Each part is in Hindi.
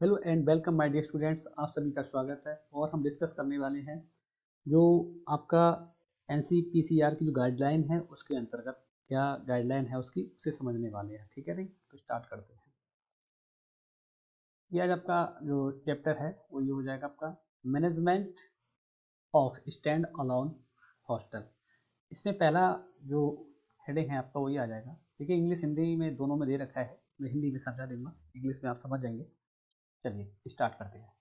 Hello and welcome my dear students, आप सभी का स्वागत है। और हम डिस्कस करने वाले हैं जो आपका एनसीपीसीआर की जो गाइडलाइन है उसके अंतर्गत क्या गाइडलाइन है उसकी उसे समझने वाले हैं। ठीक है नहीं, तो स्टार्ट करते हैं। ये आज आपका जो चैप्टर है वो ये हो जाएगा आपका management of stand alone hostel. इसमें पहला जो हेडिंग है आपका वही आ जाएगा। देखिए, इंग्लिश हिंदी में दोनों में दे रखा है, मैं हिंदी में समझा दूंगा, इंग्लिश में आप समझ जाएंगे। चलिए स्टार्ट करते हैं।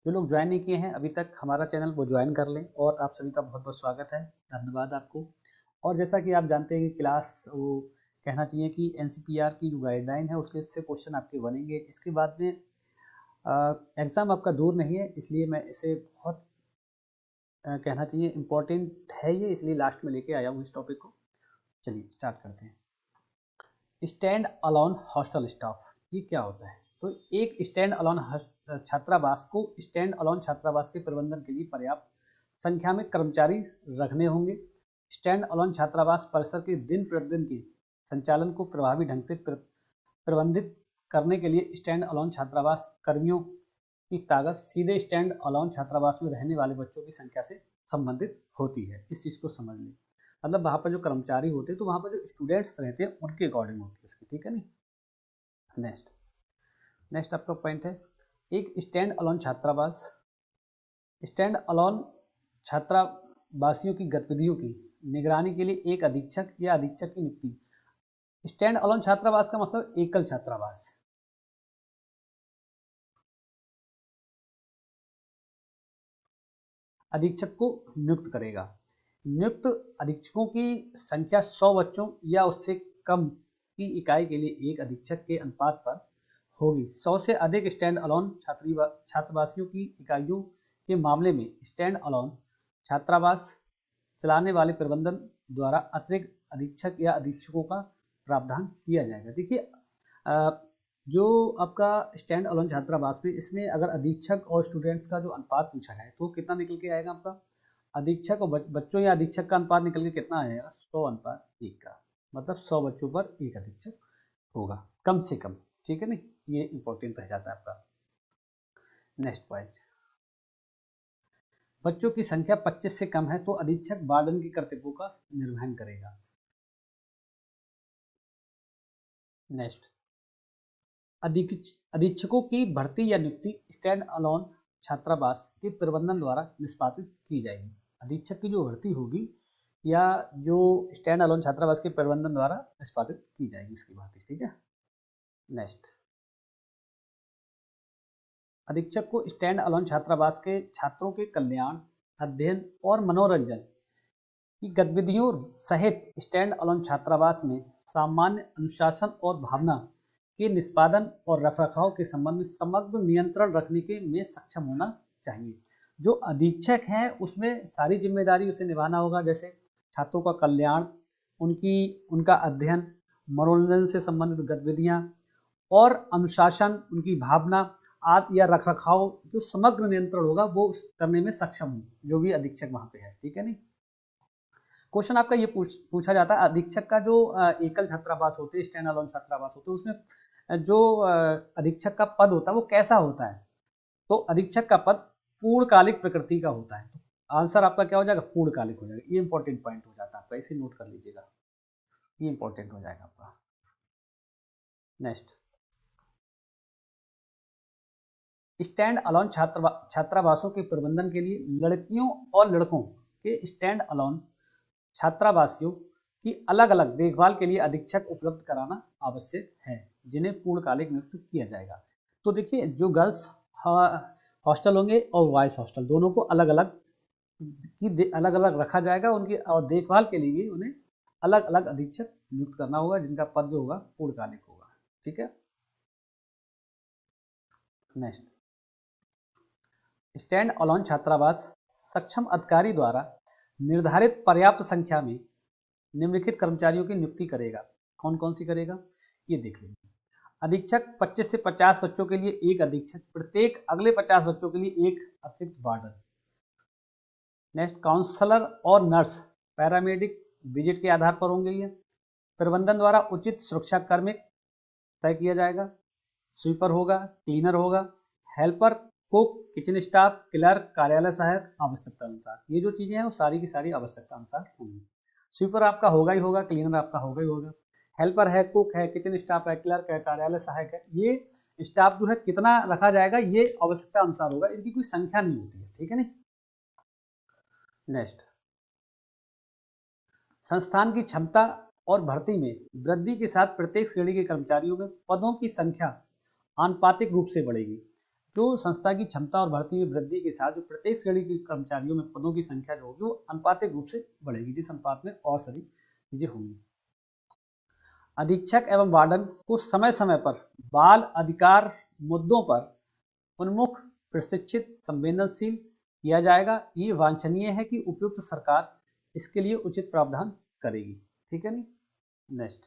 जो लोग ज्वाइन नहीं किए हैं अभी तक हमारा चैनल वो ज्वाइन कर लें, और आप सभी का बहुत बहुत स्वागत है, धन्यवाद आपको। और जैसा कि आप जानते हैं कि क्लास वो कहना चाहिए कि एनसीपीआर की जो गाइडलाइन है उसके से क्वेश्चन आपके बनेंगे। इसके बाद में एग्ज़ाम आपका दूर नहीं है, इसलिए मैं इसे बहुत कहना चाहिए इम्पोर्टेंट है ये, इसलिए लास्ट में लेके आया हूँ इस टॉपिक को। चलिए स्टार्ट करते हैं। स्टैंड अलोन हॉस्टल स्टाफ ये क्या होता है? तो एक स्टैंड अलोन छात्रावास को स्टैंड अलोन छात्रावास के प्रबंधन के लिए पर्याप्त संख्या में कर्मचारी रखने होंगे। स्टैंड अलोन छात्रावास परिसर के दिन प्रतिदिन के संचालन को प्रभावी ढंग से प्रबंधित करने के लिए स्टैंड अलोन छात्रावास कर्मियों की ताकत सीधे स्टैंड अलोन छात्रावास में रहने वाले बच्चों की संख्या से संबंधित होती है। इस चीज़ को समझ लें। मतलब वहाँ पर जो कर्मचारी होते हैं तो वहाँ पर जो स्टूडेंट्स रहते हैं उनके अकॉर्डिंग होती है इसकी। ठीक है नहीं। नेक्स्ट नेक्स्ट आपका पॉइंट है एक स्टैंड अलोन छात्रावास। स्टैंड अलोन छात्रावासियों की गतिविधियों की निगरानी के लिए एक अधीक्षक या अधीक्षक की नियुक्ति। स्टैंड अलोन छात्रावास का मतलब एकल छात्रावास। अधीक्षक को नियुक्त करेगा। नियुक्त अधीक्षकों की संख्या 100 बच्चों या उससे कम की इकाई के लिए एक अधीक्षक के अनुपात पर होगी। 100 से अधिक स्टैंड अलोन छात्रावासियों की इकाइयों के मामले में स्टैंड अलोन छात्रावास चलाने वाले प्रबंधन द्वारा अतिरिक्त अधीक्षक या अधीक्षकों का प्रावधान किया जाएगा। देखिए, जो आपका स्टैंड अलोन छात्रावास में इसमें अगर अधीक्षक और स्टूडेंट्स का जो अनुपात पूछा जाए तो कितना निकल के आएगा आपका? अधीक्षक और बच्चों या अधीक्षक का अनुपात निकल के कितना आएगा? 100:1 का। मतलब 100 बच्चों पर एक अधीक्षक होगा कम से कम। ठीक है नहीं, ये इंपॉर्टेंट रह जाता है आपका। नेक्स्ट पॉइंट, बच्चों की संख्या 25 से कम है तो अधीक्षक वार्डन के कर्तव्यों का निर्वहन करेगा। नेक्स्ट, अधीक्षकों की भर्ती या नियुक्ति स्टैंड अलोन छात्रावास के प्रबंधन द्वारा निष्पादित की जाएगी। अधीक्षक की जो भर्ती होगी या जो स्टैंड अलोन छात्रावास के प्रबंधन द्वारा निष्पादित की जाएगी उसकी भर्ती। ठीक है। नेक्स्ट, अधीक्षक को स्टैंड अलोन छात्रावास के छात्रों के कल्याण, अध्ययन और मनोरंजन की गतिविधियों सहित स्टैंड अलोन छात्रावास में सामान्य अनुशासन और भावना के निष्पादन और रखरखाव के संबंध में समग्र नियंत्रण रखने के में सक्षम होना चाहिए। जो अधीक्षक है उसमें सारी जिम्मेदारी उसे निभाना होगा, जैसे छात्रों का कल्याण, उनका अध्ययन, मनोरंजन से संबंधित गतिविधियां और अनुशासन, उनकी भावना आदि या रखरखाव, जो समग्र नियंत्रण होगा वो करने में सक्षम हो जो भी अधीक्षक वहां पे है। ठीक है नहीं। क्वेश्चन आपका ये पूछा जाता है, अधीक्षक का जो एकल छात्रावास होते हैं, स्टैंड अलोन छात्रावास होते हैं, उसमें जो अधीक्षक का पद होता है वो कैसा होता है? तो अधीक्षक का पद पूर्णकालिक प्रकृति का होता है। तो आंसर आपका क्या हो जाएगा? पूर्णकालिक हो जाएगा। ये इंपॉर्टेंट पॉइंट हो जाता है आपका, इसे नोट कर लीजिएगा, ये इंपॉर्टेंट हो जाएगा आपका। नेक्स्ट, स्टैंड अलोन छात्रावासों के प्रबंधन के लिए लड़कियों और लड़कों के स्टैंड अलोन छात्रावासियों की अलग अलग देखभाल के लिए अधीक्षक उपलब्ध कराना आवश्यक है, जिन्हें पूर्णकालिक नियुक्त किया जाएगा। तो देखिए, जो गर्ल्स हॉस्टल होंगे और बॉयज हॉस्टल दोनों को अलग अलग रखा जाएगा। उनकी और देखभाल के लिए उन्हें अलग अलग अधीक्षक नियुक्त करना होगा, जिनका पद जो होगा पूर्णकालिक होगा। ठीक है। नेक्स्ट, स्टैंड अलोन छात्रावास सक्षम अधिकारी द्वारा निर्धारित पर्याप्त संख्या में निम्नलिखित कर्मचारियों की नियुक्ति करेगा। कौन कौन सी करेगा ये देख लीजिए। अधीक्षक 25 से 50 बच्चों के लिए एक अधीक्षक, प्रत्येक अगले 50 बच्चों के लिए एक अतिरिक्त वार्डन। नेक्स्ट, काउंसलर और नर्स पैरामेडिक विजिट के आधार पर होंगे। ये प्रबंधन द्वारा उचित सुरक्षा कार्मिक तय किया जाएगा। स्वीपर होगा, क्लीनर होगा, helper, cook, kitchen staff, clerk, कार्यालय सहायक, आवश्यकता अनुसार। ये जो चीजें हैं वो सारी की सारी आवश्यकता अनुसार होंगी। स्वीपर आपका होगा ही होगा, क्लीनर आपका होगा ही होगा, हेल्पर है, कुक है, किचन स्टाफ है, क्लर्क है, कार्यालय सहायक है। ये स्टाफ जो है कितना रखा जाएगा ये आवश्यकता अनुसार होगा, इनकी कोई संख्या नहीं होती है, ठीक है नहीं। नेक्स्ट, संस्थान की क्षमता और भर्ती में वृद्धि के साथ प्रत्येक श्रेणी के कर्मचारियों में पदों की संख्या आनुपातिक रूप से बढ़ेगी। जो संस्था की क्षमता और भर्ती में वृद्धि के साथ जो प्रत्येक श्रेणी के कर्मचारियों में पदों की संख्या जो होगी वो अनुपातिक रूप से बढ़ेगी, जिस अनुपात में और सभी चीजें होंगी। अधीक्षक एवं वार्डन को समय समय पर बाल अधिकार मुद्दों पर उन्मुख, प्रशिक्षित, संवेदनशील किया जाएगा। ये वांछनीय है कि उपयुक्त सरकार इसके लिए उचित प्रावधान करेगी, ठीक है नहीं। नेक्स्ट,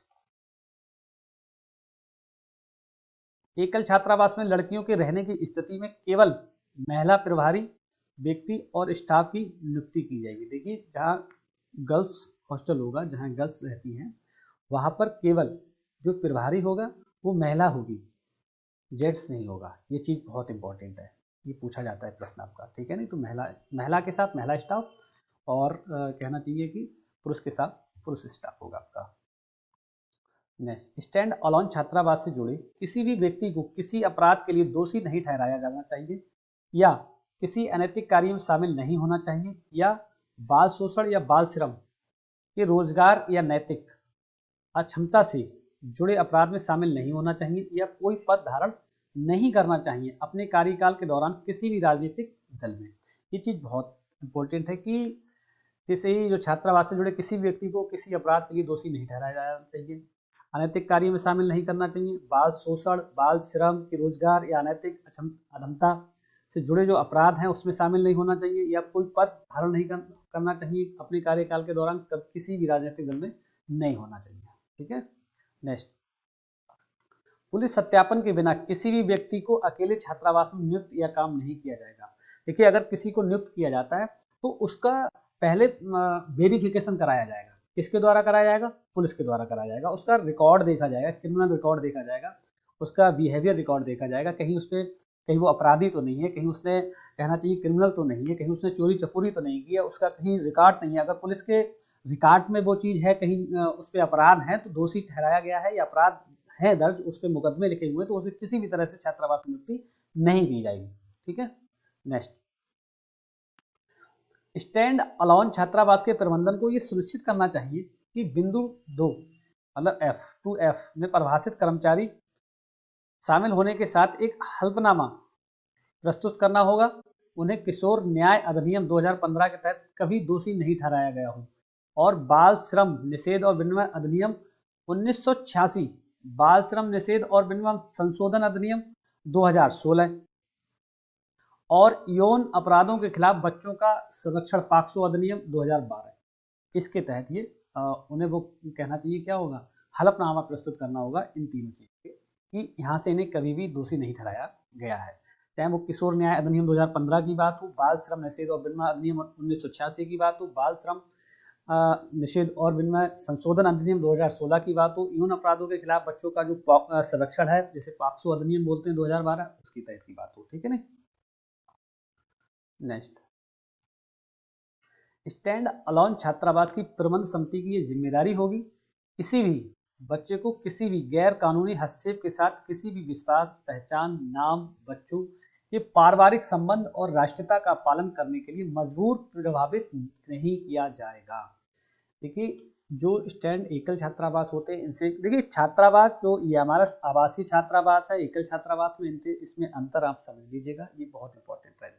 एकल छात्रावास में लड़कियों के रहने की स्थिति में केवल महिला प्रभारी व्यक्ति और स्टाफ की नियुक्ति की जाएगी। देखिए, जहाँ गर्ल्स हॉस्टल होगा, जहाँ गर्ल्स रहती हैं, वहाँ पर केवल जो प्रभारी होगा वो महिला होगी, जेंट्स नहीं होगा। ये चीज़ बहुत इंपॉर्टेंट है, ये पूछा जाता है प्रश्न आपका, ठीक है नहीं। तो महिला के साथ महिला स्टाफ और कहना चाहिए कि पुरुष के साथ पुरुष स्टाफ होगा आपका। नेक्स्ट, स्टैंड अलोन छात्रावास से जुड़े किसी भी व्यक्ति को किसी अपराध के लिए दोषी नहीं ठहराया जाना चाहिए, या किसी अनैतिक कार्य में शामिल नहीं होना चाहिए, या बाल शोषण या बाल श्रम के रोजगार या नैतिक अक्षमता से जुड़े अपराध में शामिल नहीं होना चाहिए, या कोई पद धारण नहीं करना चाहिए अपने कार्यकाल के दौरान किसी भी राजनीतिक दल में। ये चीज़ बहुत इंपॉर्टेंट है कि किसी जो छात्रावास से जुड़े किसी भी व्यक्ति को किसी अपराध के लिए दोषी नहीं ठहराया जाना चाहिए, अनैतिक कार्यों में शामिल नहीं करना चाहिए, बाल शोषण, बाल श्रम के रोजगार या अनैतिक अधमता से जुड़े जो अपराध हैं उसमें शामिल नहीं होना चाहिए, या कोई पद धारण नहीं करना चाहिए अपने कार्यकाल के दौरान किसी भी राजनीतिक दल में नहीं होना चाहिए, ठीक है। नेक्स्ट, पुलिस सत्यापन के बिना किसी भी व्यक्ति को अकेले छात्रावास में नियुक्त या काम नहीं किया जाएगा। देखिए, अगर किसी को नियुक्त किया जाता है तो उसका पहले वेरिफिकेशन कराया जाएगा। किसके द्वारा कराया जाएगा? पुलिस के द्वारा कराया जाएगा। उसका रिकॉर्ड देखा जाएगा, क्रिमिनल रिकॉर्ड देखा जाएगा, उसका बिहेवियर रिकॉर्ड देखा जाएगा, कहीं उसपे कहीं वो अपराधी तो नहीं है, कहीं उसने कहना चाहिए क्रिमिनल तो नहीं है, कहीं उसने चोरी चपोरी तो नहीं किया, उसका कहीं रिकॉर्ड नहीं है। अगर पुलिस के रिकॉर्ड में वो चीज़ है, कहीं उस पर अपराध है तो दोषी ठहराया गया है या अपराध है दर्ज, उस पर मुकदमे लिखे हुए, तो उसे किसी भी तरह से छात्रावास में नियुक्ति नहीं दी जाएगी, ठीक है। नेक्स्ट, स्टैंड अलोन छात्रावास के प्रबंधन को यह सुनिश्चित करना चाहिए कि बिंदु 2 मतलब F में परिभाषित कर्मचारी शामिल होने के साथ एक हल्फनामा प्रस्तुत करना होगा। उन्हें किशोर न्याय अधिनियम 2015 के तहत कभी दोषी नहीं ठहराया गया हो, और बाल श्रम निषेध और विनिमय अधिनियम 1986, बाल श्रम निषेध और विनिमय संशोधन अधिनियम 2016 और यौन अपराधों के खिलाफ बच्चों का संरक्षण पाक्सो अधिनियम 2012, इसके तहत ये उन्हें वो कहना चाहिए क्या होगा, हलफनामा प्रस्तुत करना होगा इन तीनों चीज के, कि यहाँ से इन्हें कभी भी दोषी नहीं ठहराया गया है। चाहे वो किशोर न्याय अधिनियम 2015 की बात हो, बाल श्रम निषेध और विनिमय अधिनियम 1986 की बात हो, बाल श्रम निषेध और विनिमय संशोधन अधिनियम 2016 की बात हो, यौन अपराधों के खिलाफ बच्चों का जो संरक्षण है जिसे पाक्सो अधिनियम बोलते हैं 2012, उसकी तहत की बात हो, ठीक है ना। नेक्स्ट, स्टैंड अलोन छात्रावास की प्रबंध समिति की ये जिम्मेदारी होगी किसी भी बच्चे को किसी भी गैर कानूनी हस्तक्षेप के साथ किसी भी विश्वास, पहचान, नाम, बच्चों के पारिवारिक संबंध और राष्ट्रीयता का पालन करने के लिए मजबूर प्रभावित नहीं किया जाएगा। देखिए, जो स्टैंड एकल छात्रावास होते हैं इनसे, देखिए छात्रावास जो ये हमारा आवासीय छात्रावास है, एकल छात्रावास में इसमें अंतर आप समझ लीजिएगा, ये बहुत इंपॉर्टेंट है।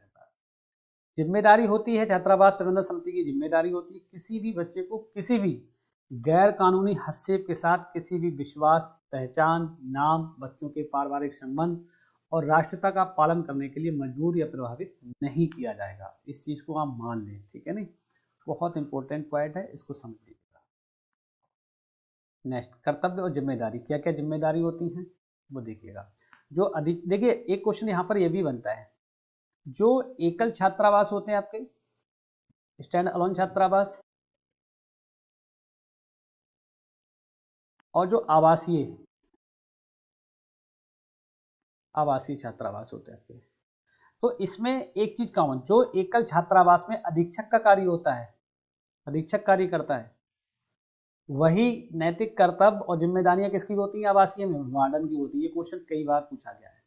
जिम्मेदारी होती है छात्रावास प्रबंधन समिति की जिम्मेदारी होती है किसी भी बच्चे को किसी भी गैर कानूनी हस्तक्षेप के साथ किसी भी विश्वास, पहचान, नाम, बच्चों के पारिवारिक संबंध और राष्ट्रीयता का पालन करने के लिए मजबूर या प्रभावित नहीं किया जाएगा। इस चीज को आप मान लें, ठीक है नहीं, बहुत इंपॉर्टेंट पॉइंट है, इसको समझ लीजिएगा। नेक्स्ट, कर्तव्य और जिम्मेदारी, क्या क्या जिम्मेदारी होती हैं वो देखिएगा। जो देखिए, एक क्वेश्चन यहाँ पर यह भी बनता है, जो एकल छात्रावास होते हैं आपके स्टैंड अलोन छात्रावास और जो आवासीय आवासीय छात्रावास होते हैं आपके। तो इसमें एक चीज कॉमन, जो एकल छात्रावास में अधीक्षक का कार्य होता है, अधीक्षक कार्य करता है, वही नैतिक कर्तव्य और जिम्मेदारियां किसकी होती हैं आवासीय में, वार्डन की होती है। ये क्वेश्चन कई बार पूछा गया है।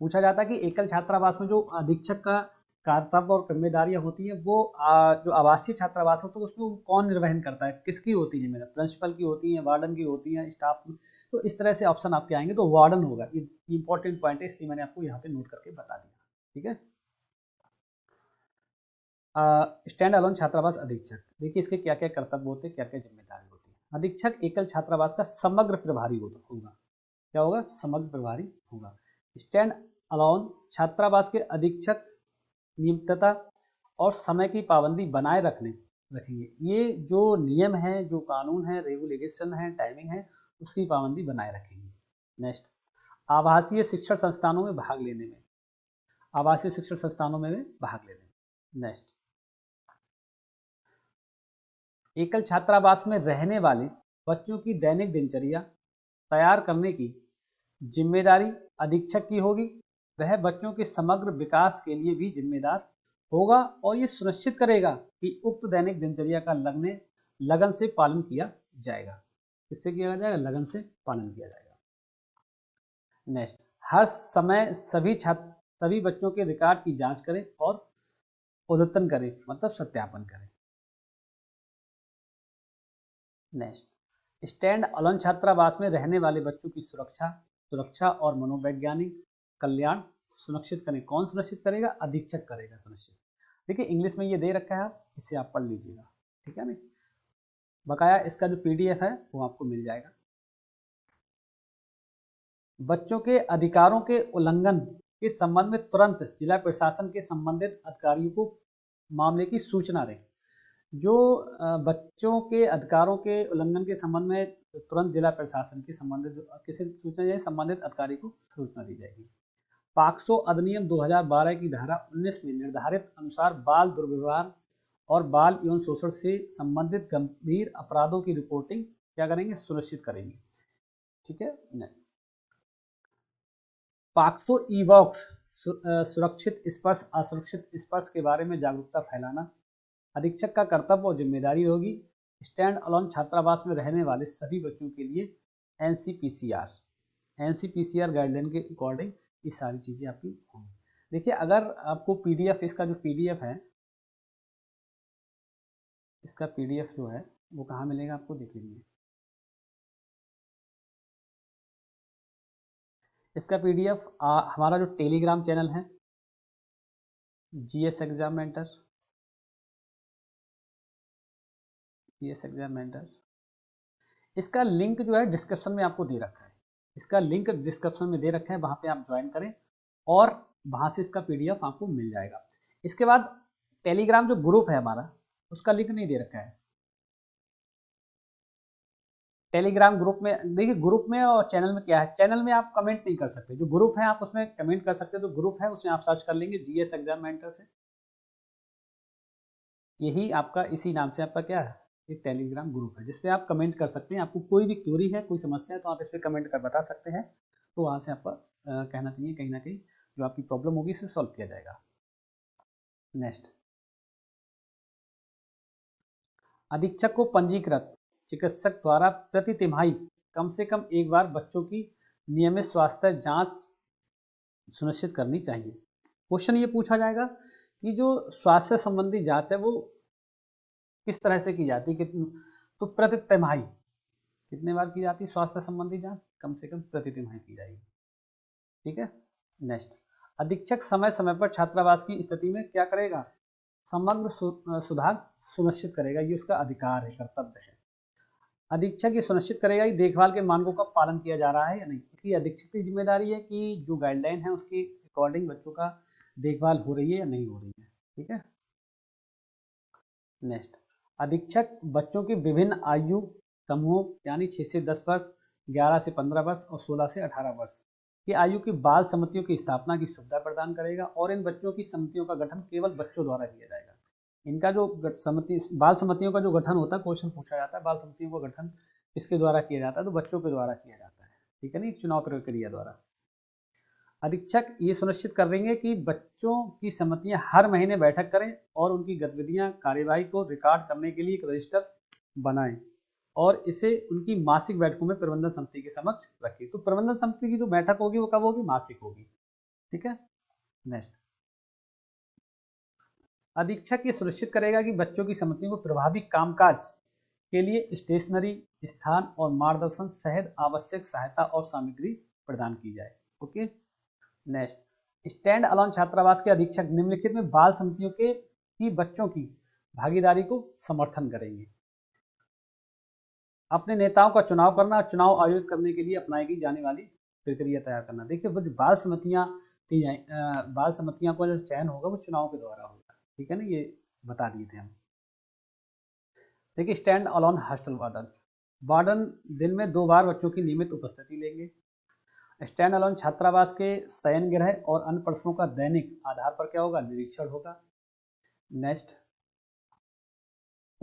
पूछा जाता है कि एकल छात्रावास में जो अधीक्षक का कर्तव्य और जिम्मेदारियां होती हैं वो जो आवासीय छात्रावास होता है उसमें वो कौन निर्वहन करता है, किसकी होती है जिम्मेदारी, प्रिंसिपल की होती है, वार्डन की होती है, स्टाफ की। तो इस तरह से ऑप्शन आपके आएंगे, तो वार्डन होगा। ये इंपॉर्टेंट पॉइंट है, इसलिए मैंने आपको यहाँ पे नोट करके बता दिया। ठीक है। स्टैंड अलोन छात्रावास अधीक्षक, देखिए इसके क्या क्या कर्तव्य होते हैं, क्या क्या जिम्मेदारी होती है। अधीक्षक एकल छात्रावास का समग्र प्रभारी होगा। क्या होगा? समग्र प्रभारी होगा। स्टैंड अलोन छात्रावास के अधीक्षक नियमितता और समय की पाबंदी बनाए रखेंगे। ये जो नियम है, जो कानून है, रेगुलेशन है, टाइमिंग है, उसकी पाबंदी बनाए रखेंगे। नेक्स्ट, आवासीय शिक्षण संस्थानों में भाग लेने में, आवासीय शिक्षण संस्थानों में भाग लेने में। नेक्स्ट, एकल छात्रावास में रहने वाले बच्चों की दैनिक दिनचर्या तैयार करने की जिम्मेदारी अधीक्षक की होगी। वह बच्चों के समग्र विकास के लिए भी जिम्मेदार होगा और ये सुनिश्चित करेगा कि उक्त दैनिक दिनचर्या का लगन से पालन किया जाएगा। किससे किया जाएगा? लगन से पालन किया जाएगा। नेक्स्ट, हर समय सभी बच्चों के रिकॉर्ड की जांच करें और उद्यतन करें, मतलब सत्यापन करें। नेक्स्ट, स्टैंड अलोन छात्रावास में रहने वाले बच्चों की सुरक्षा और मनोवैज्ञानिक कल्याण सुनिश्चित करें। कौन सुनिश्चित करेगा? अधीक्षक करेगा सुनिश्चित। देखिए इंग्लिश में ये दे रखा है, आप इसे आप पढ़ लीजिएगा। ठीक है ना। बकाया इसका जो पीडीएफ है वो आपको मिल जाएगा। बच्चों के अधिकारों के उल्लंघन के संबंध में तुरंत जिला प्रशासन के संबंधित अधिकारियों को मामले की सूचना दें। जो बच्चों के अधिकारों के उल्लंघन के संबंध में तुरंत जिला प्रशासन के संबंधित किसी सूचना जाए, संबंधित अधिकारी को सूचना दी जाएगी। पॉक्सो अधिनियम 2012 की धारा 19 में निर्धारित अनुसार बाल दुर्व्यवहार और बाल यौन शोषण से संबंधित गंभीर अपराधों की रिपोर्टिंग क्या करेंगे? सुनिश्चित करेंगे। ठीक है। पॉक्सो ई बॉक्स सुरक्षित स्पर्श असुरक्षित स्पर्श के बारे में जागरूकता फैलाना अधीक्षक का कर्तव्य और जिम्मेदारी होगी। स्टैंड अलोन छात्रावास में रहने वाले सभी बच्चों के लिए एनसीपीसीआर गाइडलाइन के अकॉर्डिंग ये सारी चीज़ें आपकी होंगी। देखिए अगर आपको पीडीएफ, इसका जो पीडीएफ है, इसका पीडीएफ जो है वो कहाँ मिलेगा आपको? देख लीजिए, इसका पीडीएफ हमारा जो टेलीग्राम चैनल है जीएस एग्जाम मेंटर, इसका लिंक जो है डिस्क्रिप्शन में आपको दे रखा है। इसका लिंक डिस्क्रिप्शन में दे रखा है, वहाँ पे आप ज्वाइन करें और वहाँ से इसका पीडीएफ आपको मिल जाएगा। इसके बाद टेलीग्राम जो ग्रुप है हमारा, उसका लिंक नहीं दे रखा है। टेलीग्राम ग्रुप में देखिए, ग्रुप में और चैनल में क्या है, चैनल में आप कमेंट नहीं कर सकते, जो ग्रुप है आप उसमें कमेंट कर सकते हैं। तो ग्रुप है उसमें आप सर्च कर लेंगे जीएस एग्जाम मेंटर से, यही आपका इसी नाम से आपका क्या है, एक टेलीग्राम ग्रुप है जिसपे आप कमेंट कर सकते हैं। आपको कोई भी क्वेरी है, कोई समस्या है, तो आप इस पर कमेंट कर बता सकते हैं। तो वहाँ से आपका कहना चाहिए कहीं ना कहीं जो आपकी प्रॉब्लम होगी इसे सॉल्व किया जाएगा। नेक्स्ट, अधीक्षक को पंजीकृत चिकित्सक द्वारा प्रति तिमाही कम से कम एक बार बच्चों की नियमित स्वास्थ्य जांच सुनिश्चित करनी चाहिए। क्वेश्चन ये पूछा जाएगा कि जो स्वास्थ्य संबंधी जांच है वो किस तरह से की जाती है, तो प्रति तिमाही कितने बार की जाती है स्वास्थ्य संबंधी जांच? कम से कम प्रति तिमाही की जाएगी। ठीक है। नेक्स्ट, अधीक्षक समय समय पर छात्रावास की स्थिति में क्या करेगा? समग्र सुधार सुनिश्चित करेगा। ये उसका अधिकार है, कर्तव्य है। अधीक्षक ये सुनिश्चित करेगा कि देखभाल के मानकों का पालन किया जा रहा है या नहीं, क्योंकि अधीक्षक की जिम्मेदारी है कि जो गाइडलाइन है उसके अकॉर्डिंग बच्चों का देखभाल हो रही है या नहीं हो रही है। ठीक है। नेक्स्ट, अधीक्षक बच्चों के विभिन्न आयु समूहों यानी 6 से 10 वर्ष, 11 से 15 वर्ष और 16 से 18 वर्ष की आयु की बाल समितियों की स्थापना की सुविधा प्रदान करेगा और इन बच्चों की समितियों का गठन केवल बच्चों द्वारा किया जाएगा। इनका जो बाल समितियों का जो गठन होता है, क्वेश्चन पूछा जाता है बाल समितियों का गठन किसके द्वारा किया जाता है, तो बच्चों के द्वारा किया जाता है। ठीक है नहीं, चुनाव प्रक्रिया द्वारा। अधीक्षक ये सुनिश्चित करेंगे कि बच्चों की समितियां हर महीने बैठक करें और उनकी गतिविधियां कार्यवाही को रिकॉर्ड करने के लिए एक रजिस्टर बनाएं और इसे उनकी मासिक बैठकों में प्रबंधन समिति के समक्ष रखें। तो प्रबंधन समिति की जो बैठक होगी वो कब होगी? मासिक होगी। ठीक है। नेक्स्ट, अधीक्षक ये सुनिश्चित करेगा कि बच्चों की समितियों को प्रभावी कामकाज के लिए स्टेशनरी, स्थान और मार्गदर्शन सहित आवश्यक सहायता और सामग्री प्रदान की जाए। ओके। नेक्स्ट, स्टैंड अलोन छात्रावास के अधीक्षक निम्नलिखित में बाल समितियों के की बच्चों की भागीदारी को समर्थन करेंगे। अपने नेताओं का चुनाव करना और चुनाव आयोजित करने के लिए अपनाई गई जाने वाली प्रक्रिया तैयार करना। देखिए, वो जो बाल समितियां का जो चयन होगा वो चुनाव के द्वारा होगा। ठीक है ना, ये बता दिए थे हम। देखिए, stand alone hostel warden, warden दिन में 2 बार बच्चों की नियमित उपस्थिति लेंगे। स्टैंड अलोन छात्रावास के शयन गृह और अन्य प्रश्नों का दैनिक आधार पर क्या होगा? निरीक्षण होगा। नेक्स्ट,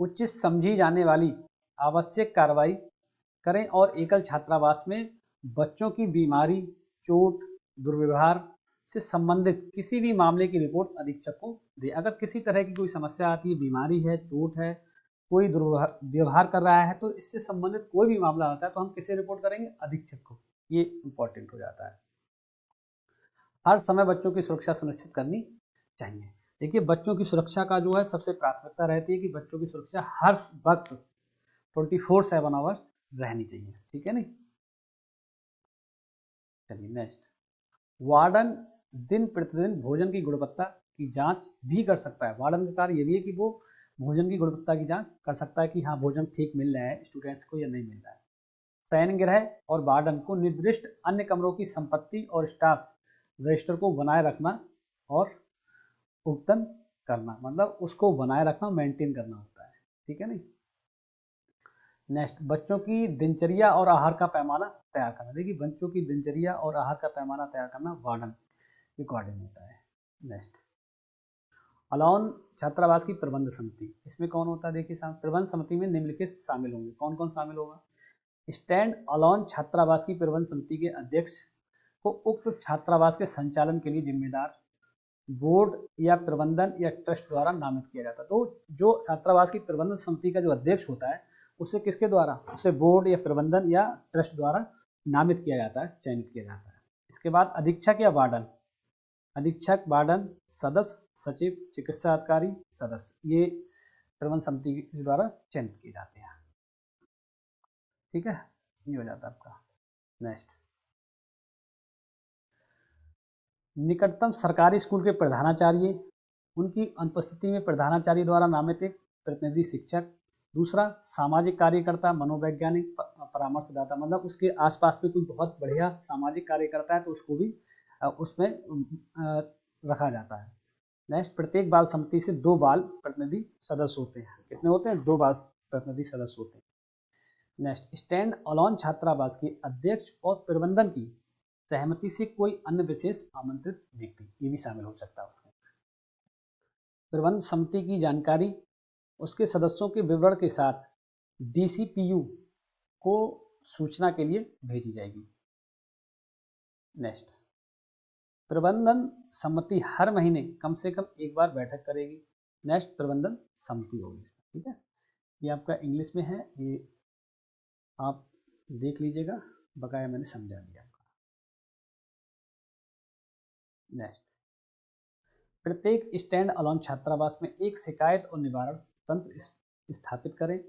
उचित समझी जाने वाली आवश्यक कार्रवाई करें और एकल छात्रावास में बच्चों की बीमारी, चोट, दुर्व्यवहार से संबंधित किसी भी मामले की रिपोर्ट अधीक्षक को दे। अगर किसी तरह की कोई समस्या आती है, बीमारी है, चोट है, कोई दुर्व्यवहार कर रहा है, तो इससे संबंधित कोई भी मामला होता है तो हम किसे रिपोर्ट करेंगे? अधीक्षक को। ये इंपॉर्टेंट हो जाता है। हर समय बच्चों की सुरक्षा सुनिश्चित करनी चाहिए। देखिए, बच्चों की सुरक्षा का जो है सबसे प्राथमिकता रहती है कि बच्चों की सुरक्षा हर वक्त 24/7 आवर्स रहनी चाहिए। ठीक है नहीं। चलिए नेक्स्ट, वार्डन दिन प्रतिदिन भोजन की गुणवत्ता की जांच भी कर सकता है। वार्डन का कार्य ये भी है कि वो भोजन की गुणवत्ता की जांच कर सकता है कि हाँ, भोजन ठीक मिल रहा है स्टूडेंट्स को या नहीं मिल रहा है। शयन गृह और वार्डन को निर्दिष्ट अन्य कमरों की संपत्ति और स्टाफ रजिस्टर को बनाए रखना और भुगतान करना, मतलब उसको बनाए रखना, मेंटेन करना होता है। ठीक है नहीं। नेक्स्ट, बच्चों की दिनचर्या और आहार का पैमाना तैयार करना। देखिए, बच्चों की दिनचर्या और आहार का पैमाना तैयार करना वार्डन के अकॉर्डिंग होता है। नेक्स्ट, अलोन छात्रावास की प्रबंध समिति, इसमें कौन होता है? देखिए, प्रबंध समिति में निम्नलिखित शामिल होंगे। कौन कौन शामिल होगा? स्टैंड अलोन छात्रावास की प्रबंध समिति के अध्यक्ष को उक्त छात्रावास के संचालन के लिए जिम्मेदार बोर्ड या प्रबंधन या ट्रस्ट द्वारा नामित किया जाता है। तो जो छात्रावास की प्रबंधन समिति का जो अध्यक्ष होता है उसे किसके द्वारा? उसे बोर्ड या प्रबंधन या ट्रस्ट द्वारा नामित किया जाता है, चयनित किया जाता है। इसके बाद अधीक्षक या वार्डन, अधीक्षक, वार्डन, सदस्य, सचिव, चिकित्सा अधिकारी, सदस्य, ये प्रबंधन समिति के द्वारा चयनित किए जाते हैं। ठीक है, ये हो जाता है आपका। नेक्स्ट, निकटतम सरकारी स्कूल के प्रधानाचार्य, उनकी अनुपस्थिति में प्रधानाचार्य द्वारा नामित एक प्रतिनिधि शिक्षक। दूसरा, सामाजिक कार्यकर्ता, मनोवैज्ञानिक परामर्शदाता, मतलब उसके आसपास में कोई बहुत बढ़िया सामाजिक कार्यकर्ता है तो उसको भी उसमें रखा जाता है। नेक्स्ट, प्रत्येक बाल समिति से 2 बाल प्रतिनिधि सदस्य होते हैं। कितने होते हैं? 2 बाल प्रतिनिधि सदस्य होते हैं। नेक्स्ट, स्टैंड अलोन छात्रावास के अध्यक्ष और प्रबंधन की सहमति से कोई अन्य विशेष आमंत्रित व्यक्ति, ये भी शामिल हो सकता है उसमें। प्रबंध समिति की जानकारी उसके सदस्यों के विवरण के साथ डीसीपीयू को सूचना के लिए भेजी जाएगी। नेक्स्ट, प्रबंधन समिति हर महीने कम से कम 1 बार बैठक करेगी। नेक्स्ट, प्रबंधन समिति होगी इसमें। ठीक है, ये आपका इंग्लिश में है, ये आप देख लीजिएगा, बकाया मैंने समझा दिया आपका। नेक्स्ट, प्रत्येक स्टैंड अलोन छात्रावास में एक शिकायत और निवारण तंत्र स्थापित करें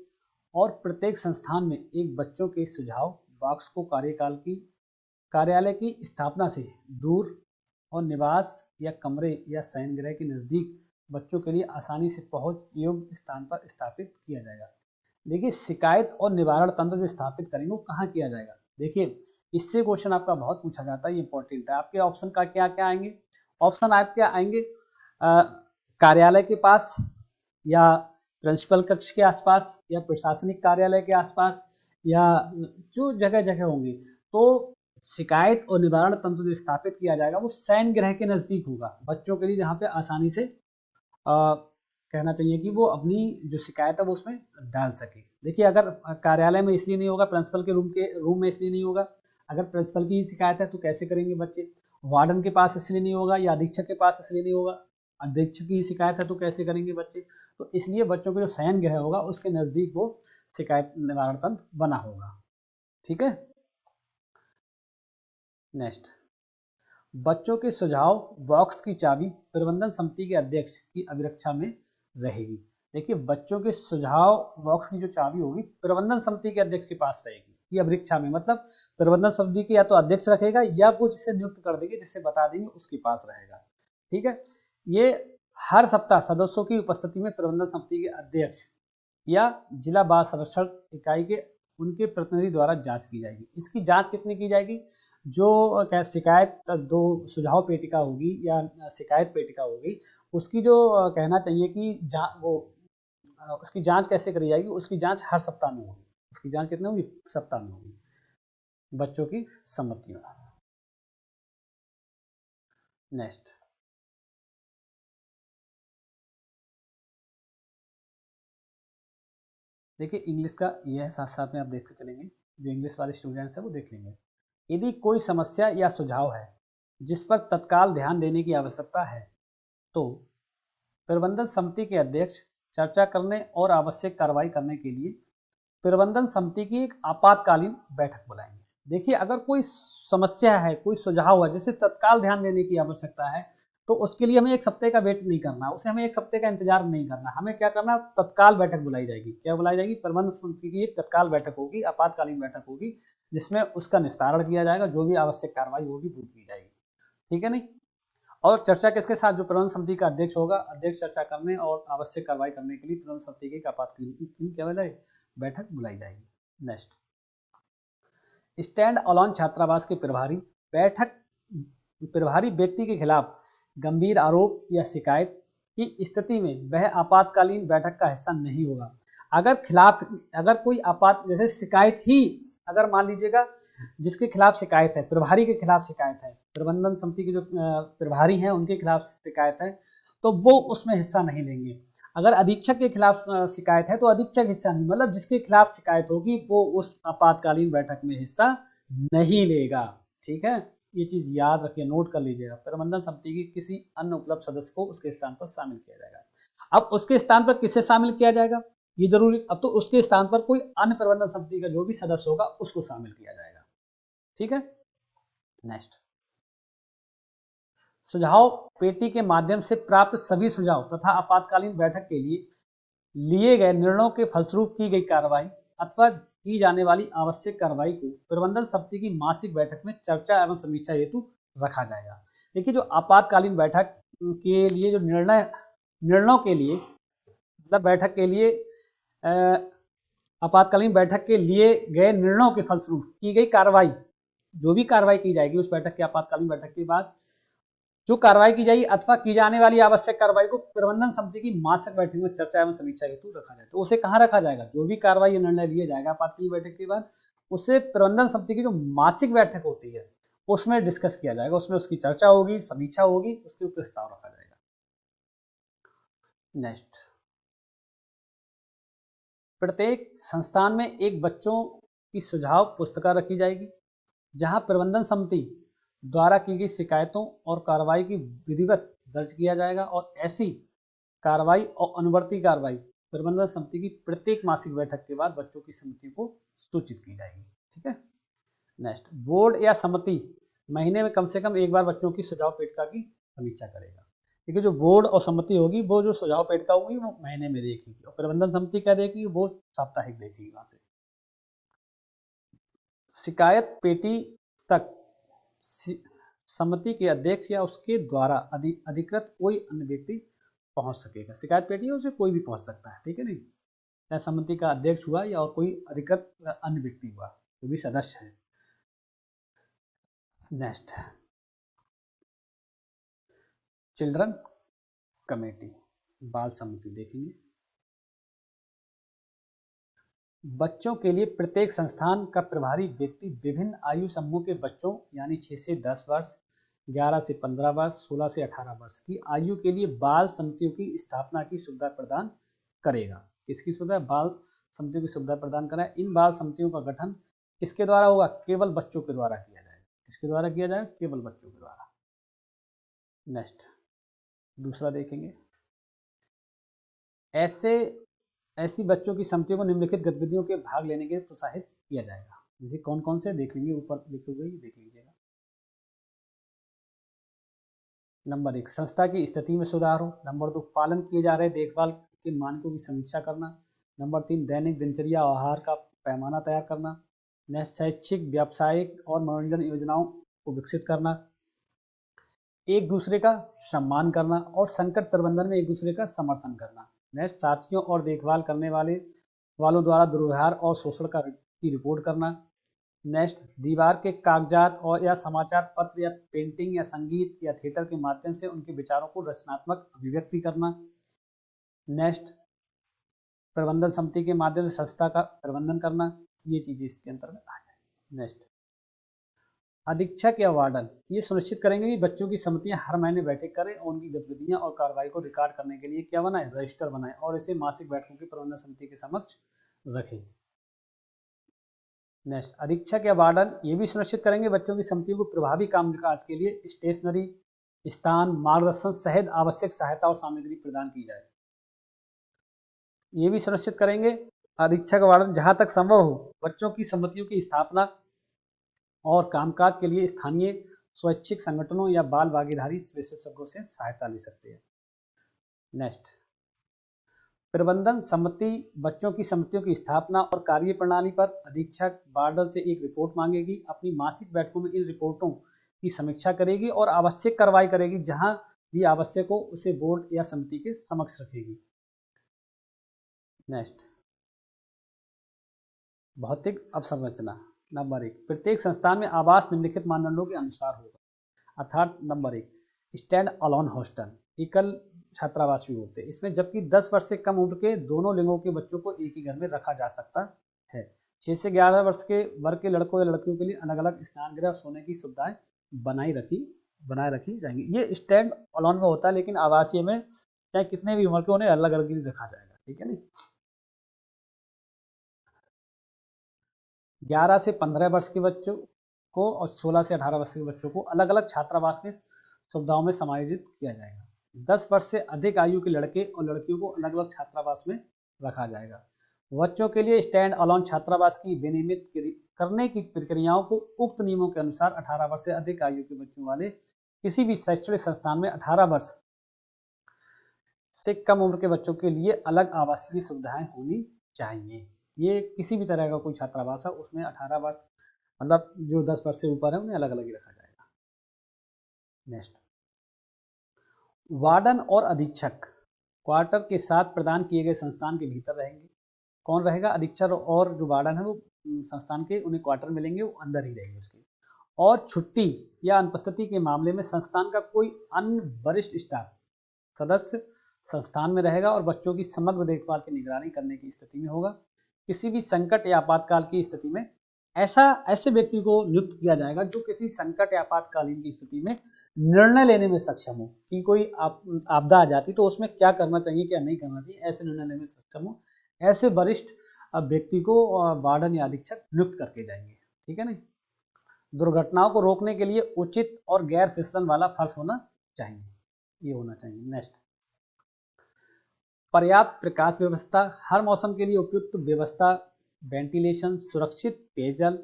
और प्रत्येक संस्थान में एक बच्चों के सुझाव बॉक्स को कार्यालय की स्थापना से दूर और निवास या कमरे या शयन गृह के नज़दीक बच्चों के लिए आसानी से पहुंच योग्य स्थान पर स्थापित किया जाएगा। देखिए, शिकायत और निवारण तंत्र जो स्थापित करेंगे वो कहाँ किया जाएगा? देखिए, इससे क्वेश्चन आपका बहुत पूछा जाता है, ये इंपॉर्टेंट है। आपके ऑप्शन का क्या क्या आएंगे? ऑप्शन आपके आएंगे कार्यालय के पास, या प्रिंसिपल कक्ष के आसपास, या प्रशासनिक कार्यालय के आसपास, या जो जगह जगह होंगे। तो शिकायत और निवारण तंत्र जो स्थापित किया जाएगा वो शयन गृह के नज़दीक होगा, बच्चों के लिए, जहाँ पे आसानी से कहना चाहिए कि वो अपनी जो शिकायत है वो उसमें डाल सके। देखिए, अगर कार्यालय में इसलिए नहीं होगा, प्रिंसिपल के रूम में इसलिए नहीं होगा, अगर प्रिंसिपल की ही शिकायत है तो कैसे करेंगे बच्चे? वार्डन के पास इसलिए नहीं होगा या अधीक्षक के पास इसलिए नहीं होगा, अधीक्षक की शिकायत है तो कैसे करेंगे बच्चे, तो इसलिए बच्चों के जो शयन गृह होगा उसके नज़दीक वो शिकायत निवारण तंत्र बना होगा। ठीक है। नेक्स्ट, बच्चों के सुझाव बॉक्स की चाबी प्रबंधन समिति के अध्यक्ष की अभिरक्षा में रहेगी। देखिए, बच्चों के सुझाव बॉक्स की जो चाबी होगी प्रबंधन समिति के अध्यक्ष के पास रहेगी, ये अभिरक्षा में, मतलब प्रबंधन समिति के या तो अध्यक्ष रखेगा या वो जिसे नियुक्त कर देंगे, जिसे बता देंगे उसके पास रहेगा। ठीक है। ये हर सप्ताह सदस्यों की उपस्थिति में प्रबंधन समिति के अध्यक्ष या जिला बाल संरक्षण इकाई के उनके प्रतिनिधि द्वारा जांच की जाएगी। इसकी जांच कितनी की जाएगी, जो शिकायत दो सुझाव पेटिका होगी या शिकायत पेटिका होगी, उसकी जो कहना चाहिए कि उसकी जांच कैसे करी जाएगी, उसकी जांच हर सप्ताह में होगी। उसकी जांच कितने होगी, सप्ताह में होगी, बच्चों की सम्मतियों। नेक्स्ट, देखिए इंग्लिश का यह है, साथ साथ में आप देखते चलेंगे, जो इंग्लिश वाले स्टूडेंट्स हैं वो देख लेंगे। यदि कोई समस्या या सुझाव है जिस पर तत्काल ध्यान देने की आवश्यकता है तो प्रबंधन समिति के अध्यक्ष चर्चा करने और आवश्यक कार्रवाई करने के लिए प्रबंधन समिति की एक आपातकालीन बैठक बुलाएंगे। देखिए, अगर कोई समस्या है, कोई सुझाव है जिसे तत्काल ध्यान देने की आवश्यकता है, तो उसके लिए हमें एक सप्ताह का वेट नहीं करना, उसे हमें एक सप्ताह का इंतजार नहीं करना, हमें क्या करना, तत्काल बैठक बुलाई जाएगी। क्या बुलाई जाएगी, प्रबंधन समिति की एक तत्काल बैठक होगी, आपातकालीन बैठक होगी, जिसमें उसका निस्तारण किया जाएगा, जो भी आवश्यक कार्रवाई होगी वो की जाएगी। ठीक है नहीं। और चर्चा किसके साथ, जो प्रबंधन समिति का अध्यक्ष होगा, अध्यक्ष चर्चा करने और आवश्यक कार्रवाई करने के लिए प्रबंधन समिति की आपातकालीन क्या बुलाई, बैठक बुलाई जाएगी। नेक्स्ट, स्टैंड अलोन छात्रावास के प्रभारी व्यक्ति के खिलाफ गंभीर आरोप या शिकायत की स्थिति में वह आपातकालीन बैठक का हिस्सा नहीं होगा। अगर कोई जैसे शिकायत ही, अगर मान लीजिएगा जिसके खिलाफ शिकायत है, प्रभारी के खिलाफ शिकायत है, प्रबंधन समिति के जो प्रभारी हैं उनके खिलाफ शिकायत है, तो वो उसमें हिस्सा नहीं लेंगे। अगर अधीक्षक के खिलाफ शिकायत है तो अधीक्षक हिस्सा नहीं, मतलब जिसके खिलाफ शिकायत होगी वो उस आपातकालीन बैठक में हिस्सा नहीं लेगा। ठीक है, ये चीज याद रखिए, नोट कर लीजिएगा। प्रबंधन समिति की किसी अन्य उपलब्ध सदस्य को उसके स्थान पर शामिल किया जाएगा। अब उसके स्थान पर किसे शामिल किया जाएगा ये जरूरी, अब तो उसके स्थान पर कोई अन्य प्रबंधन समिति का जो भी सदस्य होगा उसको शामिल किया जाएगा। ठीक है। नेक्स्ट, सुझाव पेटी के माध्यम से प्राप्त सभी सुझाव तथा आपातकालीन बैठक के लिए गए निर्णयों के फलस्वरूप की गई कार्रवाई अथवा की जाने वाली आवश्यक कार्रवाई को प्रबंधन समिति की मासिक बैठक में चर्चा एवं समीक्षा हेतु रखा जाएगा। देखिए, जो आपातकालीन बैठक के लिए जो निर्णयों के लिए, मतलब बैठक के लिए आपातकालीन बैठक के लिए गए निर्णयों के फलस्वरूप की गई कार्रवाई, जो भी कार्रवाई की जाएगी उस बैठक के आपातकालीन बैठक के बाद जो कार्रवाई की जाएगी अथवा की जाने वाली आवश्यक कार्रवाई को प्रबंधन समिति की मासिक बैठक में चर्चा एवं समीक्षा हेतु रखा जाए। तो उसे कहाँ रखा जाएगा, जो भी कार्रवाई निर्णय लिया जाएगा आपातकालीन बैठक के बाद, उसे प्रबंधन समिति की जो मासिक बैठक होती है उसमें डिस्कस किया जाएगा, उसमें उसकी चर्चा होगी, समीक्षा होगी, उसके ऊपर प्रस्ताव रखा जाएगा। नेक्स्ट, प्रत्येक संस्थान में एक बच्चों की सुझाव पुस्तिका रखी जाएगी जहां प्रबंधन समिति द्वारा की गई शिकायतों और कार्रवाई की विधिवत दर्ज किया जाएगा, और ऐसी कार्रवाई और अनुवर्ती कार्रवाई प्रबंधन समिति की प्रत्येक मासिक बैठक के बाद बच्चों की समिति को सूचित की जाएगी। ठीक है। नेक्स्ट, बोर्ड या समिति महीने में कम से कम एक बार बच्चों की सुझाव पेटिका की समीक्षा करेगा। देखिए, जो बोर्ड और समिति होगी वो जो सुझाव पेटिका होगी वो महीने में देखेगी, और प्रबंधन समिति क्या देखेगी, वो साप्ताहिक देखेगी। वहां से शिकायत पेटी तक समिति के अध्यक्ष या उसके द्वारा अधिकृत कोई अन्य व्यक्ति पहुंच सकेगा। शिकायत पेटी उसे कोई भी पहुंच सकता है। ठीक है नहीं, चाहे समिति का अध्यक्ष हुआ या और कोई अधिकृत अन्य व्यक्ति हुआ, जो भी सदस्य है। नेक्स्ट, चिल्ड्रन कमेटी, बाल समिति देखेंगे। बच्चों के लिए प्रत्येक संस्थान का प्रभारी व्यक्ति विभिन्न आयु समूह के बच्चों यानी 6 से 10 वर्ष, 11 से 15 वर्ष, 16 से 18 वर्ष की आयु के लिए बाल समितियों की स्थापना की सुविधा प्रदान करेगा। किसकी सुविधा, बाल समितियों की सुविधा प्रदान करेगा। इन बाल समितियों का गठन किसके द्वारा होगा, केवल बच्चों के द्वारा किया जाएगा। किसके द्वारा किया जाएगा, केवल बच्चों के द्वारा। नेक्स्ट दूसरा देखेंगे, ऐसी बच्चों की समितियों को निम्नलिखित गतिविधियों के भाग लेने के लिए प्रोत्साहित किया जाएगा। जैसे कौन कौन से देख लेंगे, ऊपर लिखे हुए देख लीजिएगा। नंबर 1 संस्था की स्थिति में सुधार हो। नंबर 2 पालन किए जा रहे देखभाल के मानकों की समीक्षा करना। नंबर 3 दैनिक दिनचर्या और आहार का पैमाना तैयार करना। नेक्स्ट शैक्षिक व्यावसायिक और मनोरंजन योजनाओं को विकसित करना। एक दूसरे का सम्मान करना और संकट प्रबंधन में एक दूसरे का समर्थन करना। नेक्स्ट साथियों और देखभाल करने वालों द्वारा दुर्व्यवहार और शोषण की रिपोर्ट करना। नेक्स्ट दीवार के कागजात और या समाचार पत्र या पेंटिंग या संगीत या थिएटर के माध्यम से उनके विचारों को रचनात्मक अभिव्यक्ति करना। नेक्स्ट प्रबंधन समिति के माध्यम से संस्था का प्रबंधन करना। ये चीजें इसके अंतर्गत आ जाएगी। नेक्स्ट अधीक्षक या वार्डन ये सुनिश्चित करेंगे कि बच्चों की समितियां हर महीने बैठक करें और उनकी गतिविधियां और कार्रवाई को रिकॉर्ड करने के लिए क्या बनाए, रजिस्टर बनाए और इसे मासिक बैठकों की प्रबंधन समिति के समक्ष रखें। नेक्स्ट अधीक्षक या वार्डन ये भी सुनिश्चित करेंगे बच्चों की समितियों को प्रभावी कामकाज के लिए स्टेशनरी, स्थान, मार्गदर्शन सहित आवश्यक सहायता और सामग्री प्रदान की जाए। ये भी सुनिश्चित करेंगे अधीक्षक वार्डन जहां तक संभव हो बच्चों की समितियों की स्थापना और कामकाज के लिए स्थानीय स्वैच्छिक संगठनों या बाल भागीदारी विशेषज्ञों से सहायता ले सकते हैं। नेक्स्ट प्रबंधन समिति बच्चों की समितियों की स्थापना और कार्य प्रणाली पर अधीक्षक वार्डन से एक रिपोर्ट मांगेगी। अपनी मासिक बैठकों में इन रिपोर्टों की समीक्षा करेगी और आवश्यक कार्रवाई करेगी। जहां भी आवश्यक हो उसे बोर्ड या समिति के समक्ष रखेगी। नेक्स्ट भौतिक अवसंरचना। नंबर 1 प्रत्येक संस्थान में आवास निम्नलिखित मानदंडों के अनुसार होगा। अर्थात नंबर 1 स्टैंड अलोन हॉस्टल, एकल छात्रावास भी बोलते हैं इसमें, जबकि 10 वर्ष से कम उम्र के दोनों लिंगों के बच्चों को एक ही घर में रखा जा सकता है। 6 से 11 वर्ष के वर्ग के लड़कों या लड़कियों के लिए अलग अलग स्नान गृह और सोने की सुविधाएं बनाए रखी जाएंगी। ये स्टैंड अलोन में होता है, लेकिन आवासीय में चाहे कितने भी उम्र के उन्हें अलग अलग ही रखा जाएगा। ठीक है नहीं। 11 से 15 वर्ष के बच्चों को और 16 से 18 वर्ष के बच्चों को अलग अलग छात्रावास में सुविधाओं में समायोजित किया जाएगा। 10 वर्ष से अधिक आयु के लड़के और लड़कियों को अलग अलग छात्रावास में रखा जाएगा। बच्चों के लिए स्टैंड अलोन छात्रावास की विनियमित करने की प्रक्रियाओं को उक्त नियमों के अनुसार 18 वर्ष से अधिक आयु के बच्चों वाले किसी भी शैक्षणिक संस्थान में 18 वर्ष से कम उम्र के बच्चों के लिए अलग आवासीय सुविधाएं होनी चाहिए। ये किसी भी तरह का कोई छात्रावास है उसमें 18 वर्ष मतलब जो 10 वर्ष से ऊपर है उन्हें अलग अलग ही रखा जाएगा। नेक्स्ट वार्डन और अधीक्षक क्वार्टर के साथ प्रदान किए गए संस्थान के भीतर रहेंगे। कौन रहेगा? अधीक्षक और जो वार्डन है वो संस्थान के उन्हें क्वार्टर मिलेंगे, वो अंदर ही रहेंगे उसके। और छुट्टी या अनुपस्थिति के मामले में संस्थान का कोई अन्य वरिष्ठ स्टाफ सदस्य संस्थान में रहेगा और बच्चों की समग्र देखभाल की निगरानी करने की स्थिति में होगा। किसी भी संकट या आपातकाल की स्थिति में ऐसे व्यक्ति को नियुक्त किया जाएगा जो किसी संकट या आपातकालीन की स्थिति में निर्णय लेने में सक्षम हो कि कोई आपदा आ जाती तो उसमें क्या करना चाहिए क्या नहीं करना चाहिए, ऐसे निर्णय लेने में सक्षम हो। ऐसे वरिष्ठ व्यक्ति को वार्डन या अधीक्षक नियुक्त करके जाएंगे। ठीक है ना। दुर्घटनाओं को रोकने के लिए उचित और गैर फिसलन वाला फर्श होना चाहिए, ये होना चाहिए। नेक्स्ट पर्याप्त प्रकाश व्यवस्था, हर मौसम के लिए उपयुक्त व्यवस्था, वेंटिलेशन, सुरक्षित पेयजल,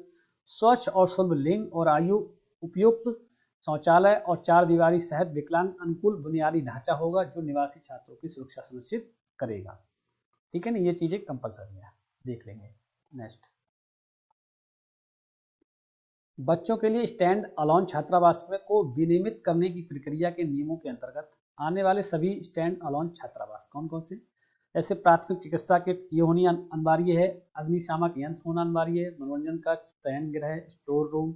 स्वच्छ और शुद्ध लिंग और आयु उपयुक्त शौचालय और 4 दीवारी सहित विकलांग अनुकूल बुनियादी ढांचा होगा जो निवासी छात्रों की सुरक्षा सुनिश्चित करेगा। ठीक है ना। ये चीजें कंपलसरी है, देख लेंगे। नेक्स्ट बच्चों के लिए स्टैंड अलोन छात्रावास में को विनियमित करने की प्रक्रिया के नियमों के अंतर्गत आने वाले सभी स्टैंड अलोन छात्रावास कौन कौन से, जैसे प्राथमिक चिकित्सा किट ये होनी अनिवार्य है, अग्निशामक यंत्र होना अनिवार्य है, मनोरंजन कक्ष, शयन गृह, स्टोर रूम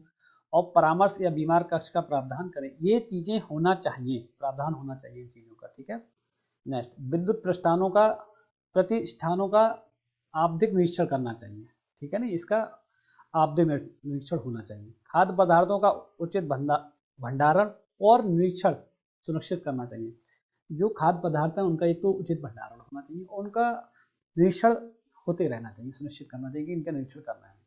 और परामर्श या बीमार कक्ष का प्रावधान करें। ये चीजें होना चाहिए, प्रावधान होना चाहिए इन चीजों का। ठीक है। नेक्स्ट विद्युत प्रतिष्ठानों का आवधिक निरीक्षण करना चाहिए। ठीक है ना। इसका आवधिक निरीक्षण होना चाहिए। खाद्य पदार्थों का उचित भंडारण और निरीक्षण सुनिश्चित करना चाहिए। जो खाद्य पदार्थ है उनका एक तो उचित भंडारण होना चाहिए और उनका निरीक्षण होते रहना चाहिए, सुनिश्चित करना चाहिए कि इनका निरीक्षण करना है।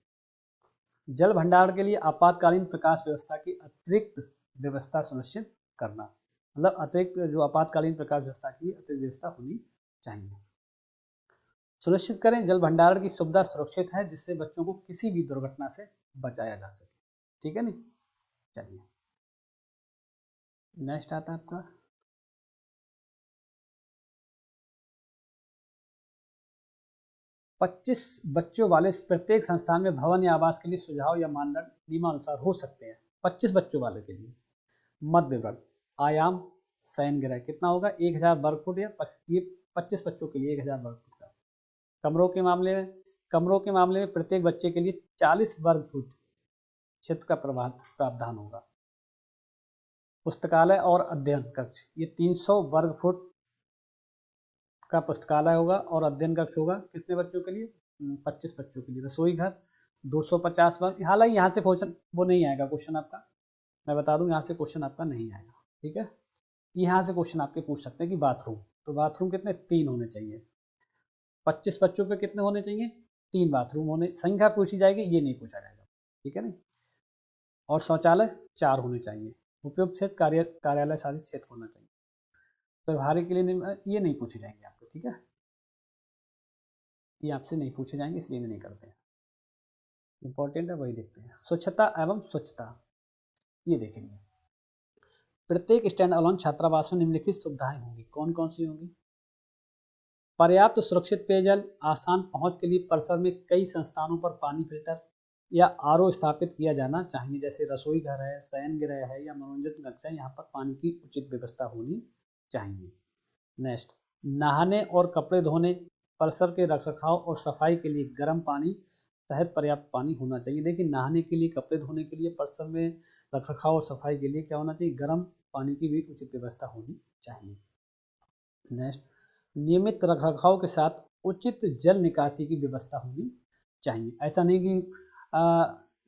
जल भंडारण के लिए आपातकालीन प्रकाश व्यवस्था की अतिरिक्त व्यवस्था सुनिश्चित करना। मतलब अतिरिक्त जो आपातकालीन प्रकाश व्यवस्था की अतिरिक्त व्यवस्था होनी चाहिए। सुनिश्चित करें जल भंडारण की सुविधा सुरक्षित है जिससे बच्चों को किसी भी दुर्घटना से बचाया जा सके। ठीक है नहीं, चलिए नेक्स्ट आता है आपका 25 बच्चों वाले प्रत्येक संस्थान में भवन या आवास के लिए सुझाव या मानदंड नियमानुसार हो सकते हैं। 25 बच्चों वाले के लिए मध्य वर्ग आयाम शयन गृह कितना होगा 1000 वर्ग फुट या ये 25 बच्चों के लिए 1000 वर्ग फुट का। कमरों के मामले में प्रत्येक बच्चे के लिए 40 वर्ग फुट क्षेत्र का प्रावधान होगा। पुस्तकालय और अध्ययन कक्ष ये 300 वर्ग फुट का पुस्तकालय होगा और अध्ययन कक्ष होगा कितने बच्चों के लिए 25 बच्चों के लिए। रसोई घर 250 वर्ग, हालांकि यहाँ से क्वेश्चन वो नहीं आएगा क्वेश्चन आपका, मैं बता दूं यहाँ से क्वेश्चन आपका नहीं आएगा। ठीक है, यहाँ से क्वेश्चन आपके पूछ सकते हैं कि बाथरूम, तो बाथरूम कितने 3 होने चाहिए। 25 बच्चों पे कितने होने चाहिए 3 बाथरूम होने, संख्या पूछी जाएगी ये नहीं पूछा जाएगा। ठीक है नहीं, और शौचालय 4 होने चाहिए। उपयुक्त क्षेत्र कार्यालय साधित क्षेत्र होना चाहिए। व्यवहारिक के लिए ये नहीं पूछे जाएंगे आपको। ठीक है, ये आपसे नहीं पूछे जाएंगे इसलिए नहीं करते हैं, इंपॉर्टेंट है वही देखते हैं। स्वच्छता एवं स्वच्छता ये देखेंगे। प्रत्येक स्टैंड अलोन छात्रावास में निम्नलिखित सुविधाएं होंगी, कौन कौन सी होंगी। पर्याप्त सुरक्षित पेयजल, आसान पहुंच के लिए परिसर में कई संस्थानों पर पानी फिल्टर या आरओ स्थापित किया जाना चाहिए, जैसे रसोई घर है, शयन गृह है या मनोरंजन कक्ष है, यहाँ पर पानी की उचित व्यवस्था होनी चाहिए। नेक्स्ट, नहाने और कपड़े धोने, परिसर के रखरखाव और सफाई के लिए गर्म पानी सहित पर्याप्त पानी होना चाहिए। देखिए नहाने के लिए, कपड़े धोने के लिए, परिसर में रखरखाव और सफाई के लिए क्या होना चाहिए, गर्म पानी की भी उचित व्यवस्था होनी चाहिए। नेक्स्ट, नियमित रखरखाव के साथ उचित जल निकासी की व्यवस्था होनी चाहिए। ऐसा नहीं कि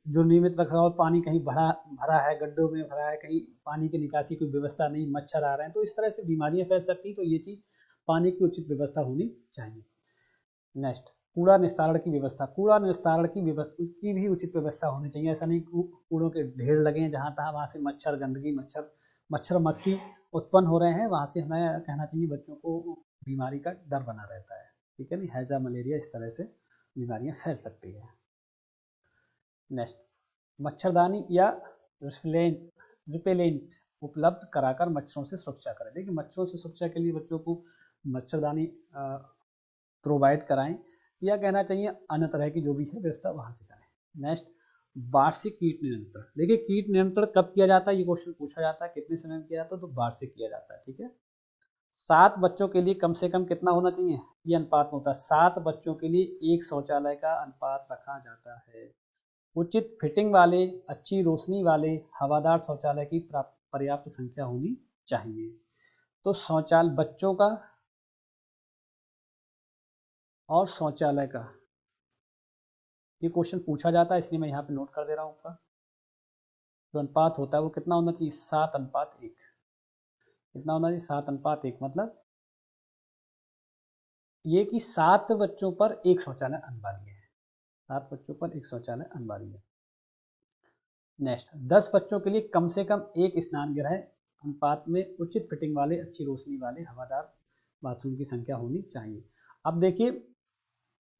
जो नियमित रखरखाव पानी कहीं भरा है, गड्ढों में भरा है, कहीं पानी की निकासी की व्यवस्था नहीं, मच्छर आ रहे हैं, तो इस तरह से बीमारियां फैल सकती हैं। तो ये चीज़ पानी की उचित व्यवस्था होनी चाहिए। नेक्स्ट, कूड़ा निस्तारण की व्यवस्था, कूड़ा निस्तारण की भी उचित व्यवस्था होनी चाहिए। ऐसा नहीं कूड़ों के ढेर लगे हैं जहाँ तहाँ, वहाँ से मच्छर गंदगी मच्छर मक्खी उत्पन्न हो रहे हैं, वहाँ से हमें कहना चाहिए बच्चों को बीमारी का डर बना रहता है। ठीक है नहीं, हैजा मलेरिया इस तरह से बीमारियाँ फैल सकती है। नेक्स्ट, मच्छरदानी या रिपेलेंट उपलब्ध कराकर मच्छरों से सुरक्षा करें। देखिए मच्छरों से सुरक्षा के लिए बच्चों को मच्छरदानी प्रोवाइड कराएं या कहना चाहिए अन्य तरह की जो भी है व्यवस्था वहाँ से करें। नेक्स्ट, वार्षिक कीट नियंत्रण। देखिए कीट नियंत्रण कब किया जाता है, ये क्वेश्चन पूछा जाता है, कितने समय में किया जाता है, तो वार्षिक किया जाता है। ठीक है, 7 बच्चों के लिए कम से कम कितना होना चाहिए, ये अनुपात में होता है। 7 बच्चों के लिए एक शौचालय का अनुपात रखा जाता है। उचित फिटिंग वाले, अच्छी रोशनी वाले, हवादार शौचालय की पर्याप्त संख्या होनी चाहिए। तो शौचालय बच्चों का और शौचालय का ये क्वेश्चन पूछा जाता है, इसलिए मैं यहाँ पे नोट कर दे रहा हूँ। आपका जो अनुपात होता है वो कितना होना चाहिए, 7:1। कितना होना चाहिए, 7:1। मतलब ये कि 7 बच्चों पर एक शौचालय अनिवार्य है। 7 बच्चों पर एक शौचालय अनिवार्य है। नेक्स्ट, 10 बच्चों के लिए कम से कम एक स्नान गृह अनुपात में उचित फिटिंग वाले, अच्छी रोशनी वाले, हवादार बाथरूम की संख्या होनी चाहिए। अब देखिए,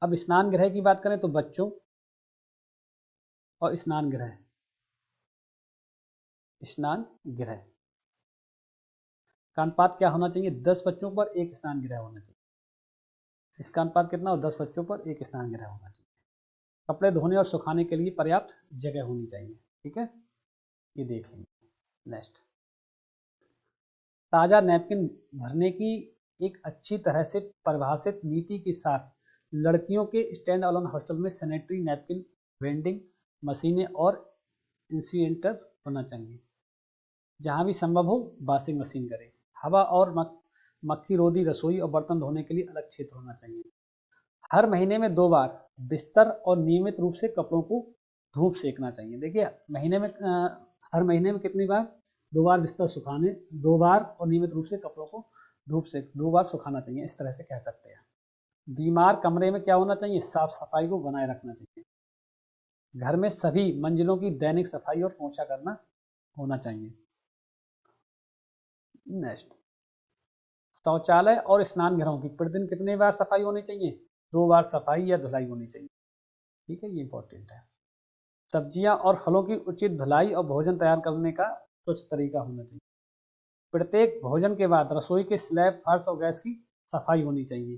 अब स्नान गृह की बात करें तो बच्चों और स्नान गृह का अनुपात क्या होना चाहिए, 10 बच्चों पर एक स्नान गृह होना चाहिए। इसका अनुपात कितना हो, 10 बच्चों पर एक स्नान गृह होना चाहिए। कपड़े धोने और सुखाने के लिए पर्याप्त जगह होनी चाहिए। ठीक है, ये देख लेंगे। नेक्स्ट, ताज़ा नैपकिन भरने की एक अच्छी तरह से परिभाषित नीति के साथ लड़कियों के स्टैंड अलोन हॉस्टल में सैनिटरी नैपकिन वेंडिंग मशीनें और इंसिनेटर होना चाहिए। जहाँ भी संभव हो वॉशिंग मशीन करें। हवा और मक्खी रोधी रसोई और बर्तन धोने के लिए अलग क्षेत्र होना चाहिए। हर महीने में 2 बार बिस्तर और नियमित रूप से कपड़ों को धूप सेकना चाहिए। देखिए महीने में हर महीने में कितनी बार, 2 बार बिस्तर सुखाने, 2 बार, और नियमित रूप से कपड़ों को धूप से 2 बार सुखाना चाहिए, इस तरह से कह सकते हैं। बीमार कमरे में क्या होना चाहिए, साफ सफाई को बनाए रखना चाहिए। घर में सभी मंजिलों की दैनिक सफाई और पोछा करना होना चाहिए। नेक्स्ट, शौचालय और स्नान घरों की प्रतिदिन कितने बार सफाई होनी चाहिए? 2 बार सफाई या धुलाई होनी चाहिए। ठीक है, ये इंपॉर्टेंट है। सब्जियां और फलों की उचित धुलाई और भोजन तैयार करने का स्वच्छ तरीका होना चाहिए। प्रत्येक भोजन के बाद रसोई के स्लैब, फर्श और गैस की सफाई होनी चाहिए।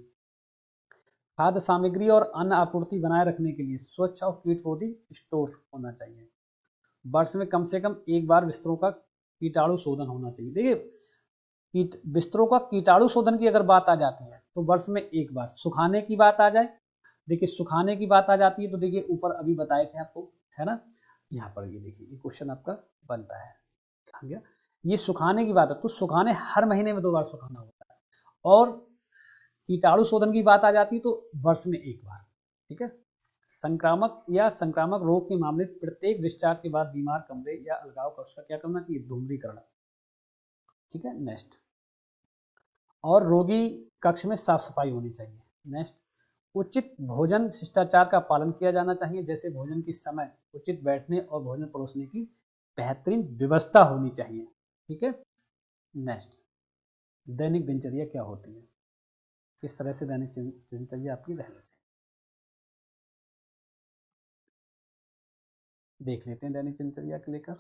खाद्य सामग्री और अन्न आपूर्ति बनाए रखने के लिए स्वच्छ और कीटरोधी स्टोर होना चाहिए। वर्ष में कम से कम एक बार बिस्तरों का कीटाणु शोधन होना चाहिए। देखिए, बिस्तरों का कीटाणु शोधन की अगर बात आ जाती है तो वर्ष में एक बार। सुखाने की बात आ जाए, देखिए सुखाने की बात आ जाती है तो देखिए ऊपर अभी बताए थे आपको, है ना, यहाँ पर ये देखिए ये क्वेश्चन आपका बनता है, आ गया। ये सुखाने की बात है तो सुखाने हर महीने में 2 बार सुखाना होता है, और कीटाणु शोधन की बात आ जाती है तो वर्ष में एक बार। ठीक है। संक्रामक या संक्रामक रोग के मामले प्रत्येक डिस्चार्ज के बाद बीमार कमरे या अलगाव कक्ष का क्या करना चाहिए? धूम्रीकरण। ठीक है। नेक्स्ट, और रोगी कक्ष में साफ सफाई होनी चाहिए। नेक्स्ट, उचित भोजन शिष्टाचार का पालन किया जाना चाहिए, जैसे भोजन की समय, उचित बैठने और भोजन परोसने की बेहतरीन व्यवस्था होनी चाहिए। ठीक है। नेक्स्ट, दैनिक दिनचर्या क्या होती है, किस तरह से दैनिक दिनचर्या आपकी रहनी चाहिए, देख लेते हैं दैनिक दिनचर्या को लेकर।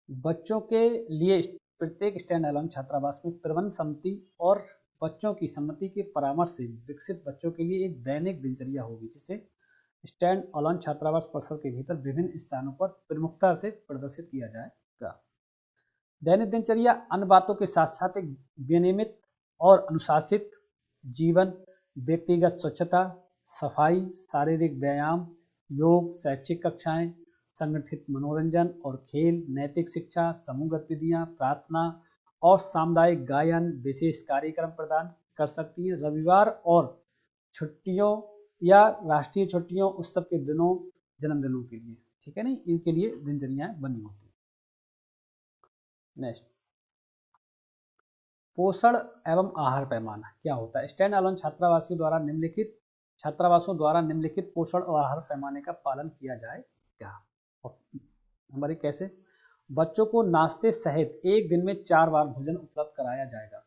बच्चों के लिए प्रत्येक स्टैंड अलोन छात्रावास में प्रबंध समिति और बच्चों की सम्मति के परामर्श से विकसित बच्चों के लिए एक दैनिक दिनचर्या होगी, जिसे स्टैंड अलोन छात्रावास परिसर के भीतर विभिन्न स्थानों पर प्रमुखता से प्रदर्शित किया जाएगा। दैनिक दिनचर्या अन्य बातों के साथ साथ एक विनियमित और अनुशासित जीवन, व्यक्तिगत स्वच्छता, सफाई, शारीरिक व्यायाम, योग, शैक्षिक कक्षाएं, संगठित मनोरंजन और खेल, नैतिक शिक्षा, समूह गतिविधियां, प्रार्थना और सामुदायिक गायन, विशेष कार्यक्रम प्रदान कर सकती है। रविवार और छुट्टियों या राष्ट्रीय छुट्टियों, उत्सव के दिनों, जन्मदिनों के लिए, ठीक है नहीं, इनके लिए दिनचर्याएं बनी होती है। नेक्स्ट, पोषण एवं आहार पैमाना क्या होता है? स्टैंड अलोन छात्रावासों द्वारा निम्नलिखित पोषण और आहार पैमाने का पालन किया जाएगा। नंबर 1, कैसे? बच्चों को नाश्ते सहित एक दिन में 4 बार भोजन उपलब्ध कराया जाएगा।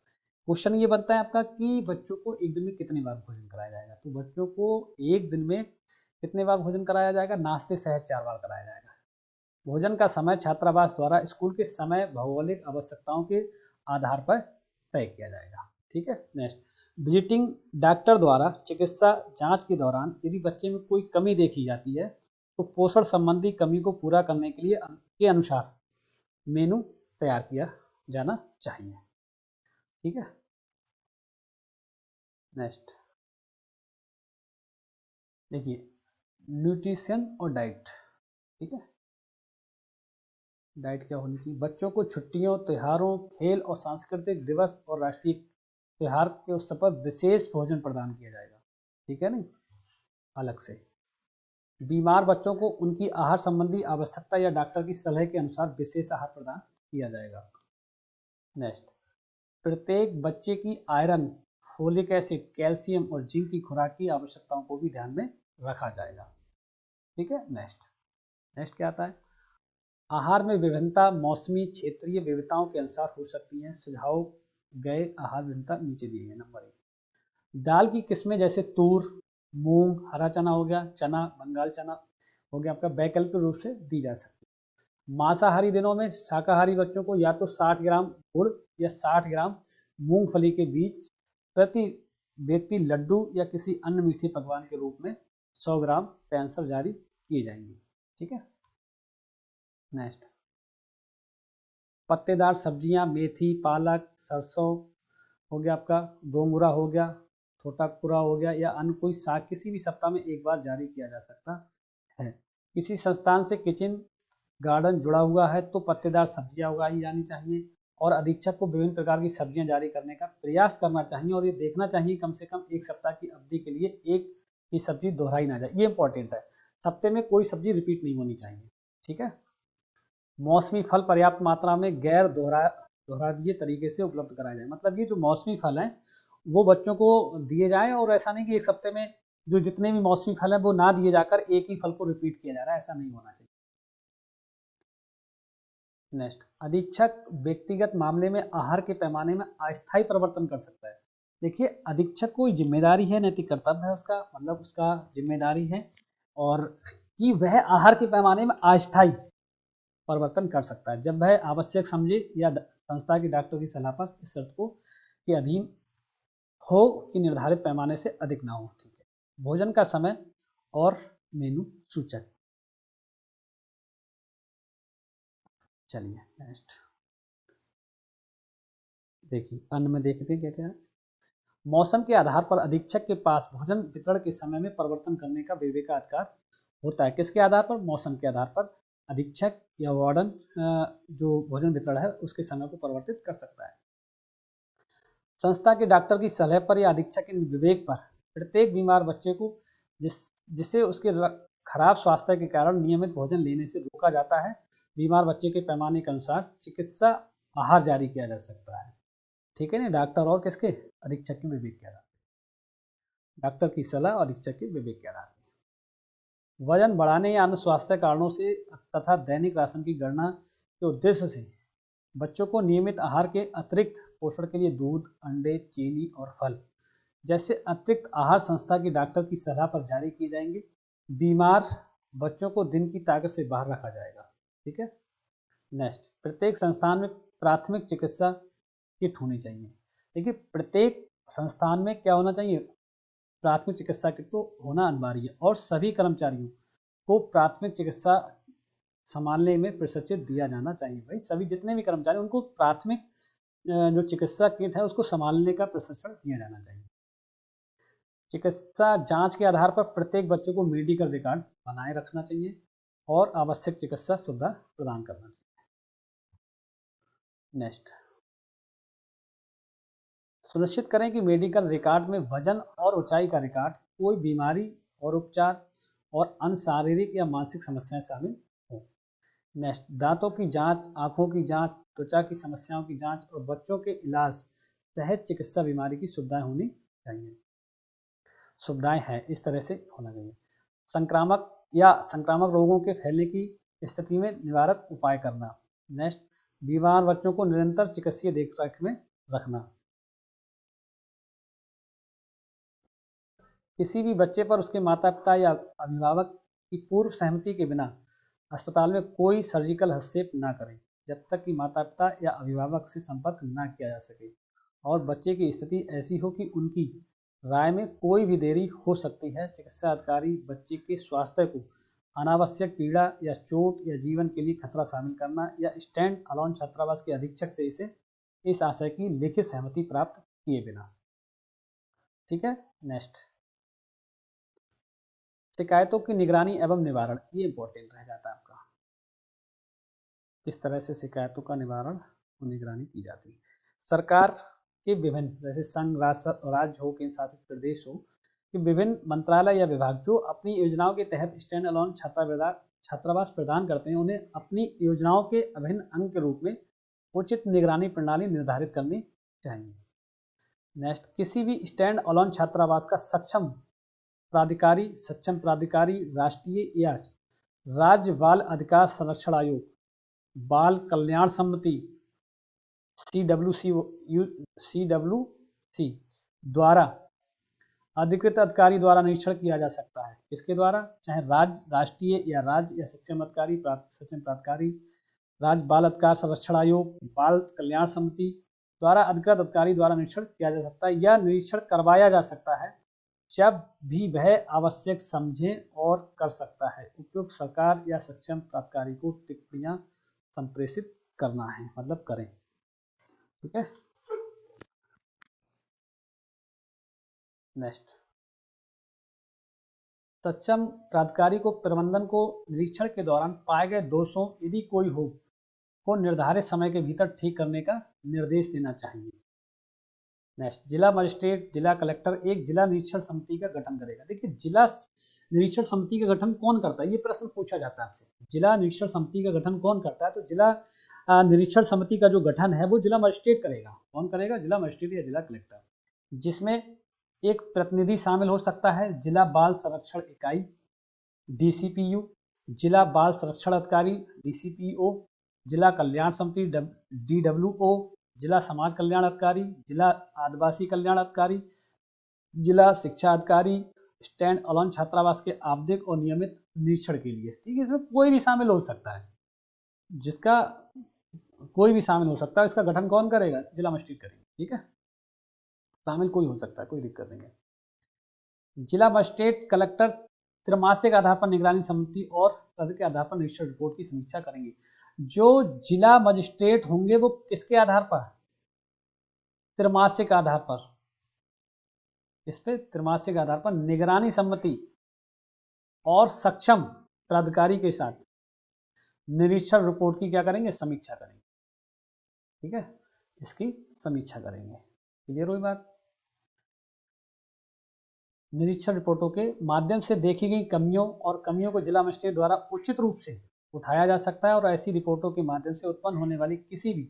क्वेश्चन ये बनता है आपका कि बच्चों को एक दिन में कितनी बार भोजन कराया जाएगा? तो बच्चों को एक दिन में कितने बार भोजन कराया जाएगा? नाश्ते सहित 4 बार कराया जाएगा। भोजन का समय छात्रावास द्वारा स्कूल के समय भौगोलिक आवश्यकताओं के आधार पर तय किया जाएगा। ठीक है। नेक्स्ट, विजिटिंग डॉक्टर द्वारा चिकित्सा जांच के दौरान यदि बच्चे में कोई कमी देखी जाती है तो पोषण संबंधी कमी को पूरा करने के लिए के अनुसार मेनू तैयार किया जाना चाहिए। ठीक है। नेक्स्ट देखिए, न्यूट्रिशन और डाइट। ठीक है, डाइट क्या होनी चाहिए? बच्चों को छुट्टियों, त्योहारों, खेल और सांस्कृतिक दिवस और राष्ट्रीय त्योहार के उत्सव पर विशेष भोजन प्रदान किया जाएगा। ठीक है नहीं, अलग से। बीमार बच्चों को उनकी आहार संबंधी आवश्यकता या डॉक्टर की सलाह के अनुसार विशेष आहार प्रदान किया जाएगा। नेक्स्ट, प्रत्येक बच्चे की आयरन, फोलिक एसिड, कैल्शियम और जिंक की खुराक की आवश्यकताओं को भी ध्यान में रखा जाएगा। ठीक है। नेक्स्ट, नेक्स्ट क्या आता है? आहार में विभिन्नता मौसमी क्षेत्रीय विविधताओं के अनुसार हो सकती है। सुझाव गए आहार विभिन्नता नीचे दिए गए। नंबर 1, दाल की किस्में जैसे तूर, मूंग, हरा चना हो गया, चना, बंगाल चना हो गया आपका, वैकल्पिक रूप से दी जा सकती है। मांसाहारी दिनों में शाकाहारी बच्चों को या तो 60 ग्राम गुड़ या 60 ग्राम मूंगफली के बीज प्रति व्यक्ति लड्डू या किसी अन्य मीठे पकवान के रूप में 100 ग्राम पेंसिल जारी किए जाएंगे। ठीक है। नेक्स्ट, पत्तेदार सब्जियां, मेथी, पालक, सरसों हो गया आपका, गोंगुरा हो गया, थोटाकुरा हो गया या अन्य कोई साग किसी भी सप्ताह में एक बार जारी किया जा सकता है। किसी संस्थान से किचन गार्डन जुड़ा हुआ है तो पत्तेदार सब्जियां उगाई जानी चाहिए और अधीक्षक को विभिन्न प्रकार की सब्जियां जारी करने का प्रयास करना चाहिए और ये देखना चाहिए कम से कम एक सप्ताह की अवधि के लिए एक ही सब्जी दोहराई ना जाए। ये इंपॉर्टेंट है, सप्ताह में कोई सब्जी रिपीट नहीं होनी चाहिए। ठीक है। मौसमी फल पर्याप्त मात्रा में गैर दोहरावीय तरीके से उपलब्ध कराए जाए। मतलब ये जो मौसमी फल हैं वो बच्चों को दिए जाएं और ऐसा नहीं कि एक सप्ते में जो जितने भी मौसमी फल हैं वो ना दिए जाकर एक ही फल को रिपीट किया जा रहा है, ऐसा नहीं होना चाहिए। नेक्स्ट, अधीक्षक व्यक्तिगत मामले में आहार के पैमाने में अस्थायी परिवर्तन कर सकता है। देखिए, अधीक्षक को जिम्मेदारी है, नैतिक कर्तव्य है उसका, मतलब उसका जिम्मेदारी है और कि वह आहार के पैमाने में अस्थायी परिवर्तन कर सकता है जब वह आवश्यक समझे या संस्था की डॉक्टर की सलाह पर इस शर्त को के अधीन हो कि निर्धारित पैमाने से अधिक ना हो। ठीक है, भोजन का समय और मेनू सूचक। चलिए नेक्स्ट देखिए, अन्न में देखते हैं क्या क्या है। मौसम के आधार पर अधीक्षक के पास भोजन वितरण के समय में परिवर्तन करने का विवेकाधिकार होता है। किसके आधार पर? मौसम के आधार पर अधीक्षक या वार्डन जो भोजन वितरण है उसके समय को परिवर्तित कर सकता है। संस्था के डॉक्टर की सलाह पर या अधीक्षक के विवेक पर प्रत्येक बीमार बच्चे को जिसे उसके खराब स्वास्थ्य के कारण नियमित भोजन लेने से रोका जाता है, बीमार बच्चे के पैमाने के अनुसार चिकित्सा आहार जारी किया जा सकता है। ठीक है ना, डॉक्टर और किसके? अधीक्षक के विवेक के आधार पर, डॉक्टर की सलाह और अधीक्षक के विवेक के आधार पर। वजन बढ़ाने या अन्य स्वास्थ्य कारणों से तथा दैनिक राशन की गणना के उद्देश्य से बच्चों को नियमित आहार के अतिरिक्त पोषण के लिए दूध, अंडे, चीनी और फल जैसे अतिरिक्त आहार संस्था की डॉक्टर की सलाह पर जारी किए जाएंगे। बीमार बच्चों को दिन की ताकत से बाहर रखा जाएगा। ठीक है, नेक्स्ट, प्रत्येक संस्थान में प्राथमिक चिकित्सा किट होनी चाहिए। देखिए, प्रत्येक संस्थान में क्या होना चाहिए? प्राथमिक चिकित्सा किट तो होना अनिवार्य है और सभी कर्मचारियों को प्राथमिक चिकित्सा संभालने में प्रशिक्षित दिया जाना चाहिए। भाई, सभी जितने भी कर्मचारी उनको प्राथमिक जो चिकित्सा किट है उसको संभालने का प्रशिक्षण दिया जाना चाहिए। चिकित्सा जांच के आधार पर प्रत्येक बच्चे को मेडिकल रिकॉर्ड बनाए रखना चाहिए और आवश्यक चिकित्सा सुविधा प्रदान करना चाहिए। नेक्स्ट, सुनिश्चित करें कि मेडिकल रिकॉर्ड में वजन और ऊंचाई का रिकॉर्ड, कोई बीमारी और उपचार और अन्य शारीरिक या मानसिक समस्याएं शामिल हो। नेक्स्ट, दांतों की जांच, आंखों की जांच, त्वचा की समस्याओं की जांच और बच्चों के इलाज सहित चिकित्सा बीमारी की सुविधाएं होनी चाहिए। सुविधाएं हैं इस तरह से होना चाहिए। संक्रामक रोगों के फैलने की स्थिति में निवारक उपाय करना। नेक्स्ट, बीमार बच्चों को निरंतर चिकित्सीय देखरेख में रखना। किसी भी बच्चे पर उसके माता पिता या अभिभावक की पूर्व सहमति के बिना अस्पताल में कोई सर्जिकल हस्तक्षेप न करें जब तक कि माता पिता या अभिभावक से संपर्क न किया जा सके और बच्चे की स्थिति ऐसी हो कि उनकी राय में कोई भी देरी हो सकती है। चिकित्सा अधिकारी बच्चे के स्वास्थ्य को अनावश्यक पीड़ा या चोट या जीवन के लिए खतरा शामिल करना या स्टैंड अलोन छात्रावास के अधीक्षक से इस आशय की लिखित सहमति प्राप्त किए बिना। ठीक है, नेक्स्ट, शिकायतों की निगरानी एवं निवारण, ये इंपॉर्टेंट रह जाता है आपका। किस तरह से शिकायतों का निवारण और निगरानी की जाती है? सरकार के विभिन्न, जैसे संघ, राज्य हो, केंद्र शासित प्रदेश हो, कि विभिन्न मंत्रालय या विभाग जो अपनी योजनाओं के तहत स्टैंड अलोन छात्रावास प्रदान करते हैं, उन्हें अपनी योजनाओं के अभिन्न अंग के रूप में उचित निगरानी प्रणाली निर्धारित करनी चाहिए। नेक्स्ट, किसी भी स्टैंड अलोन छात्रावास का सक्षम प्राधिकारी राष्ट्रीय या राज्य बाल अधिकार संरक्षण आयोग, बाल कल्याण समिति CWC द्वारा अधिकृत अधिकारी द्वारा निरीक्षण किया जा सकता है। किसके द्वारा? चाहे राष्ट्रीय या राज्य या सक्षम प्राधिकारी, राज्य बाल अधिकार संरक्षण आयोग, बाल कल्याण समिति द्वारा अधिकृत अधिकारी द्वारा निरीक्षण किया जा सकता है या निरीक्षण करवाया जा सकता है जब भी वह आवश्यक समझे और कर सकता है। उपयुक्त सरकार या सक्षम प्राधिकारी को टिप्पणियां संप्रेषित करना है, मतलब करें। ठीक है, नेक्स्ट, सक्षम प्राधिकारी को प्रबंधन को निरीक्षण के दौरान पाए गए दोषों, यदि कोई हो, को निर्धारित समय के भीतर ठीक करने का निर्देश देना चाहिए। नेक्स्ट, जिला मजिस्ट्रेट, जिला कलेक्टर एक जिला निरीक्षण समिति का गठन करेगा। देखिए, जिला निरीक्षण समिति का गठन कौन करता है, ये प्रश्न पूछा जाता है आपसे। जिला निरीक्षण समिति का गठन कौन करता है? तो जिला निरीक्षण समिति का जो गठन है वो जिला मजिस्ट्रेट करेगा। कौन करेगा? जिला मजिस्ट्रेट या जिला कलेक्टर, जिसमें एक प्रतिनिधि शामिल हो सकता है जिला बाल संरक्षण इकाई DCPU, जिला बाल संरक्षण अधिकारी DCPO, जिला कल्याण समिति DWO, जिला समाज कल्याण अधिकारी, जिला आदिवासी कल्याण अधिकारी, जिला शिक्षा अधिकारी स्टैंड अलोन छात्रावास के आवधिक और नियमित निरीक्षण के लिए। ठीक है, इसमें कोई भी शामिल हो सकता है, जिसका कोई भी शामिल हो सकता है। इसका गठन कौन करेगा? जिला मजिस्ट्रेट करेंगे। ठीक है, शामिल कोई हो सकता है, कोई दिक्कत नहीं है। जिला मजिस्ट्रेट कलेक्टर त्रैमासिक आधार पर निगरानी समिति और पद के आधार पर निरीक्षण रिपोर्ट की समीक्षा करेंगे। जो जिला मजिस्ट्रेट होंगे वो किसके आधार पर? त्रैमासिक आधार पर। इस पे त्रैमासिक आधार पर निगरानी समिति और सक्षम प्राधिकारी के साथ निरीक्षण रिपोर्ट की क्या करेंगे? समीक्षा करेंगे। ठीक है, इसकी समीक्षा करेंगे। क्लियर हुई बात? निरीक्षण रिपोर्टों के माध्यम से देखी गई कमियों और कमियों को जिला मजिस्ट्रेट द्वारा उचित रूप से उठाया जा सकता है और ऐसी रिपोर्टों के माध्यम से उत्पन्न होने वाली किसी भी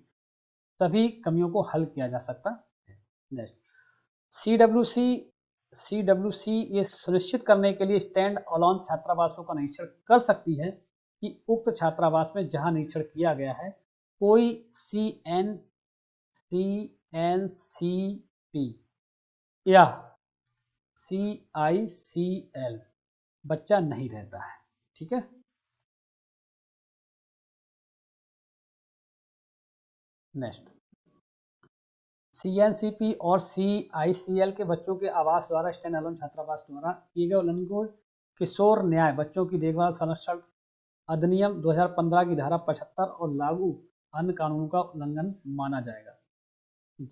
सभी कमियों को हल किया जा सकता है। नेक्स्ट, CWC ये सुनिश्चित करने के लिए स्टैंड अलोन छात्रावासों का निरीक्षण कर सकती है कि उक्त छात्रावास में जहां निरीक्षण किया गया है कोई CNCP या CICL बच्चा नहीं रहता है। ठीक है, नेक्स्ट, CNCP और CICL के बच्चों के आवास द्वारा स्टैंड अलोन छात्रावास द्वारा किए गए उल्लंघन को किशोर न्याय बच्चों की देखभाल संरक्षण अधिनियम 2015 की धारा 75 और लागू अन्य कानूनों का उल्लंघन माना जाएगा।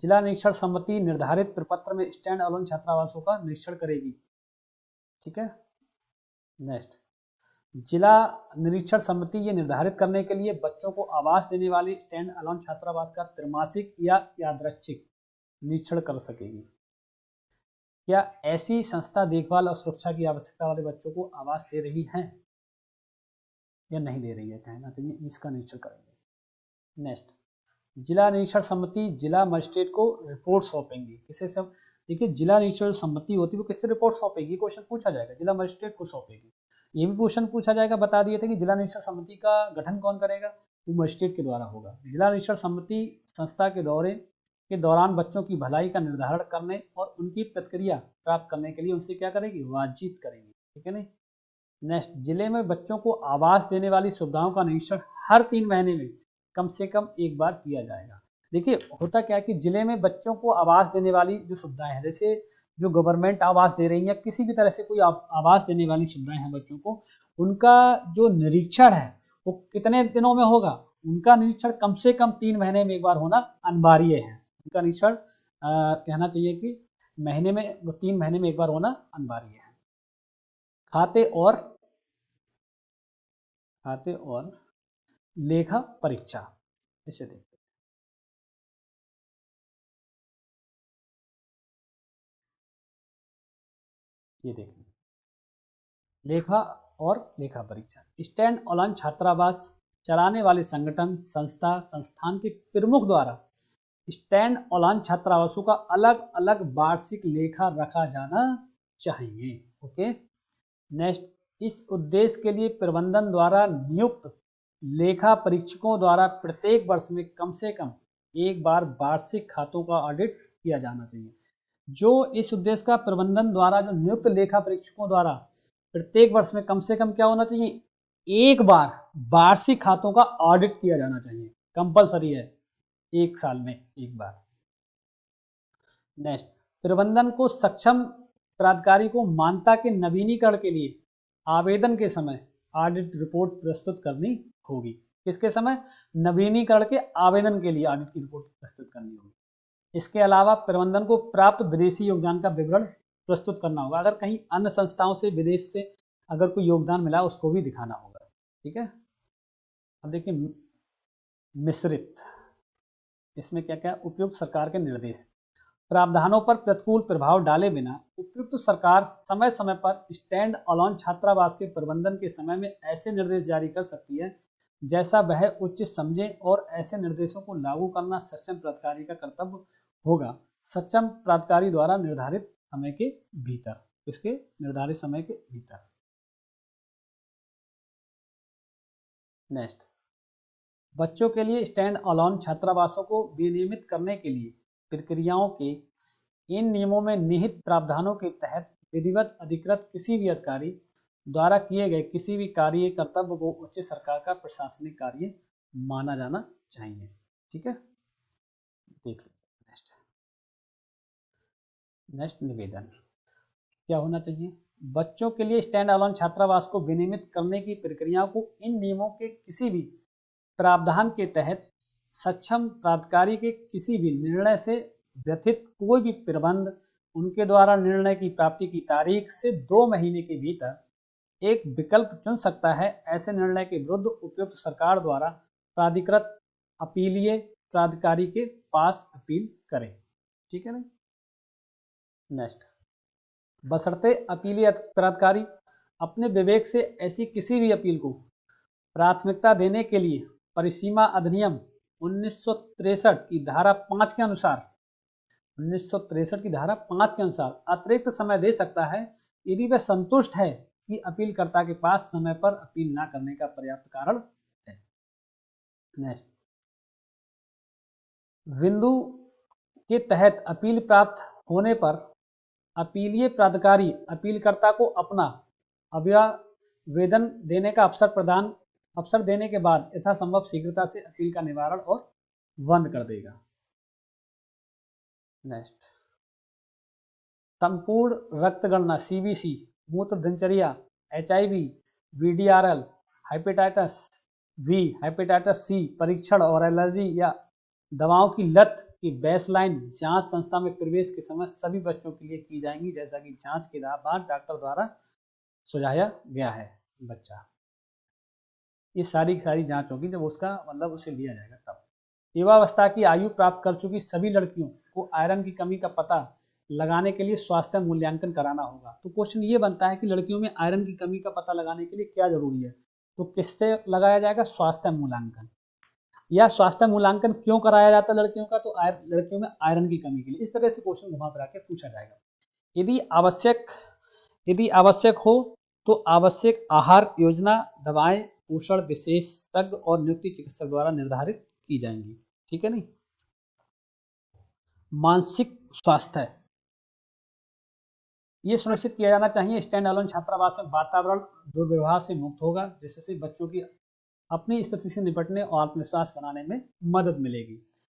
जिला निरीक्षण समिति निर्धारित प्रपत्र में स्टैंड अलोन छात्रावासों का निरीक्षण करेगी। ठीक है, नेक्स्ट, जिला निरीक्षण समिति ये निर्धारित करने के लिए बच्चों को आवास देने वाली स्टैंड अलोन छात्रावास का त्रैमासिक या यादृच्छिक निरीक्षण कर सकेगी। क्या ऐसी संस्था देखभाल और सुरक्षा की आवश्यकता वाले बच्चों को आवास दे रही है या नहीं दे रही है, कहना चाहिए, इसका निरीक्षण करेंगे। नेक्स्ट, जिला निरीक्षण समिति जिला मजिस्ट्रेट को रिपोर्ट सौंपेंगी। किसे सब? देखिए, जिला निरीक्षण समिति होती है वो किससे रिपोर्ट सौंपेगी? क्वेश्चन पूछा जाएगा, जिला मजिस्ट्रेट को सौंपेगी। ये भी क्वेश्चन पूछा जाएगा, बता दिए थे कि जिला निरीक्षण समिति का गठन कौन करेगा? वो मजिस्ट्रेट के द्वारा होगा। जिला निरीक्षण समिति संस्था के दौरान बच्चों की भलाई का निर्धारण करने और उनकी प्रतिक्रिया प्राप्त करने के लिए उनसे क्या करेगी? बातचीत करेगी। ठीक है नहीं? नेक्स्ट, जिले में बच्चों को आवास देने वाली सुविधाओं का निरीक्षण हर 3 महीने में कम से कम एक बार किया जाएगा। देखिए, होता क्या है कि जिले में बच्चों को आवास देने वाली जो सुविधाएं हैं, जैसे जो गवर्नमेंट आवास दे रही है, किसी भी तरह से कोई आवास देने वाली सुविधाएं हैं बच्चों को, उनका जो निरीक्षण है वो कितने दिनों में होगा? उनका निरीक्षण कम से कम 3 महीने में एक बार होना अनिवार्य है। उनका निरीक्षण कहना चाहिए कि महीने में 3 महीने में एक बार होना अनिवार्य है। खाते और लेखा परीक्षा, इसे देखते हैं। ये देखिए, लेखा और लेखा परीक्षा। स्टैंड अलोन छात्रावास चलाने वाले संगठन, संस्था, संस्थान के प्रमुख द्वारा स्टैंड अलोन छात्रावासों का अलग अलग वार्षिक लेखा रखा जाना चाहिए। ओके, नेक्स्ट, इस उद्देश्य के लिए प्रबंधन द्वारा नियुक्त लेखा परीक्षकों द्वारा प्रत्येक वर्ष में कम से कम एक बार वार्षिक खातों का ऑडिट किया जाना चाहिए। जो इस उद्देश्य का प्रबंधन द्वारा जो नियुक्त लेखा परीक्षकों द्वारा प्रत्येक वर्ष में कम से कम क्या होना चाहिए? एक बार वार्षिक खातों का ऑडिट किया जाना चाहिए। कंपलसरी है, 1 साल में एक बार। नेक्स्ट, प्रबंधन को सक्षम प्राधिकारी को मान्यता के नवीनीकरण के लिए आवेदन के समय ऑडिट रिपोर्ट प्रस्तुत करनी होगी। किसके समय? नवीनीकरण के आवेदन के लिए ऑडिट की रिपोर्ट प्रस्तुत करनी होगी। इसके अलावा प्रबंधन को प्राप्त विदेशी योगदान का विवरण प्रस्तुत करना होगा। अगर कहीं अन्य संस्थाओं से, विदेश से अगर कोई योगदान मिला उसको भी दिखाना होगा। ठीक है, अब देखिए मिश्रित, इसमें क्या क्या? उपयुक्त सरकार के निर्देश, प्रावधानों पर प्रतिकूल प्रभाव डाले बिना उपयुक्त सरकार समय समय पर स्टैंड अलोन छात्रावास के प्रबंधन के समय में ऐसे निर्देश जारी कर सकती है जैसा वह उचित समझे और ऐसे निर्देशों को लागू करना सक्षम प्राधिकारी का कर्तव्य होगा, सक्षम प्राधिकारी द्वारा निर्धारित समय के भीतर। इसके निर्धारित समय के भीतर। नेक्स्ट, बच्चों के लिए स्टैंड अलोन छात्रावासों को विनियमित करने के लिए प्रक्रियाओं के इन नियमों में निहित प्रावधानों के तहत विधिवत अधिकृत किसी भी अधिकारी द्वारा किए गए किसी भी कार्य कर्तव्य को उच्च सरकार का प्रशासनिक कार्य माना जाना चाहिए। ठीक है, देख लीजिए नेक्स्ट निवेदन क्या होना चाहिए। बच्चों के लिए स्टैंड अलोन छात्रावास को विनियमित करने की प्रक्रिया को इन नियमों के किसी भी प्रावधान के तहत सक्षम प्राधिकारी के किसी भी निर्णय से व्यथित कोई भी प्रबंध उनके द्वारा निर्णय की प्राप्ति की तारीख से 2 महीने के भीतर एक विकल्प चुन सकता है। ऐसे निर्णय के विरुद्ध उपयुक्त सरकार द्वारा प्राधिकृत अपीलीय प्राधिकारी के पास अपील करें। ठीक है ना। नेक्स्ट, बशर्ते अपीलीय प्राधिकारी अपने विवेक से ऐसी किसी भी अपील को प्राथमिकता देने के लिए परिसीमा अधिनियम 1963 की धारा 5 के अनुसार 1963 की धारा 5 के अनुसार अतिरिक्त समय दे सकता है यदि वह संतुष्ट है कि अपीलकर्ता के पास समय पर अपील न करने का पर्याप्त कारण है। नेक्स्ट, बिंदु के तहत अपील प्राप्त होने पर अपीलीय प्राधिकारी अपीलकर्ता को अपना अभ्यावेदन देने का अवसर देने के बाद यथासंभव शीघ्रता से अपील का निवारण और बंद कर देगा। नेक्स्ट, संपूर्ण रक्त गणना CBC, मूत्र दिनचर्या, HIV, VDRL, hepatitis B, hepatitis C परीक्षण और एलर्जी या दवाओं की लत की बेसलाइन जांच संस्था में प्रवेश के समय सभी बच्चों के लिए की जाएंगी, जैसा कि जांच के बाद डॉक्टर द्वारा सुझाया गया है। बच्चा ये सारी जांच होगी जब उसका मतलब उसे लिया जाएगा तब। युवावस्था की आयु प्राप्त कर चुकी सभी लड़कियों को आयरन की कमी का पता लगाने के लिए स्वास्थ्य मूल्यांकन कराना होगा। तो क्वेश्चन ये बनता है कि लड़कियों में आयरन की कमी का पता लगाने के लिए क्या जरूरी है, तो किससे लगाया जाएगा, स्वास्थ्य मूल्यांकन। या स्वास्थ्य मूल्यांकन क्यों कराया जाता है लड़कियों का, तो लड़कियों में आयरन की कमी के लिए। इस तरह से क्वेश्चन घुमा फिरा के पूछा जाएगा। यदि आवश्यक हो तो आवश्यक आहार योजना, दवाएं, पोषण विशेषज्ञ और नियुक्ति चिकित्सक द्वारा निर्धारित की जाएंगी। ठीक है नहीं। मानसिक स्वास्थ्य ये सुनिश्चित किया जाना चाहिए स्टैंड अलोन छात्रावास में वातावरण दुर्व्यवहार से मुक्त होगा, जिससे बच्चों की अपनी स्थिति से निपटने और आत्मविश्वास बनाने में मदद मिलेगी।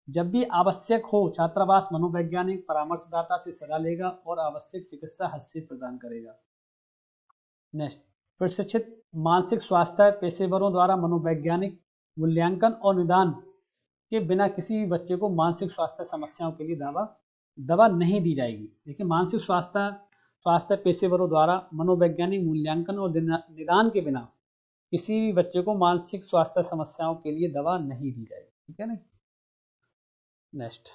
जब भी आवश्यक हो छात्रावास मनोवैज्ञानिक परामर्शदाता से सलाह लेगा और आवश्यक चिकित्सा हस्तक्षेप प्रदान करेगा। नेक्स्ट, प्रशिक्षित मानसिक स्वास्थ्य पेशेवरों द्वारा मनोवैज्ञानिक मूल्यांकन और निदान के बिना किसी भी बच्चे को मानसिक स्वास्थ्य समस्याओं के लिए दवा नहीं दी जाएगी। देखिए, मानसिक स्वास्थ्य पेशेवरों द्वारा मनोवैज्ञानिक मूल्यांकन और निदान के बिना किसी भी बच्चे को मानसिक स्वास्थ्य समस्याओं के लिए दवा नहीं दी जाएगी। ठीक है ना। नेक्स्ट,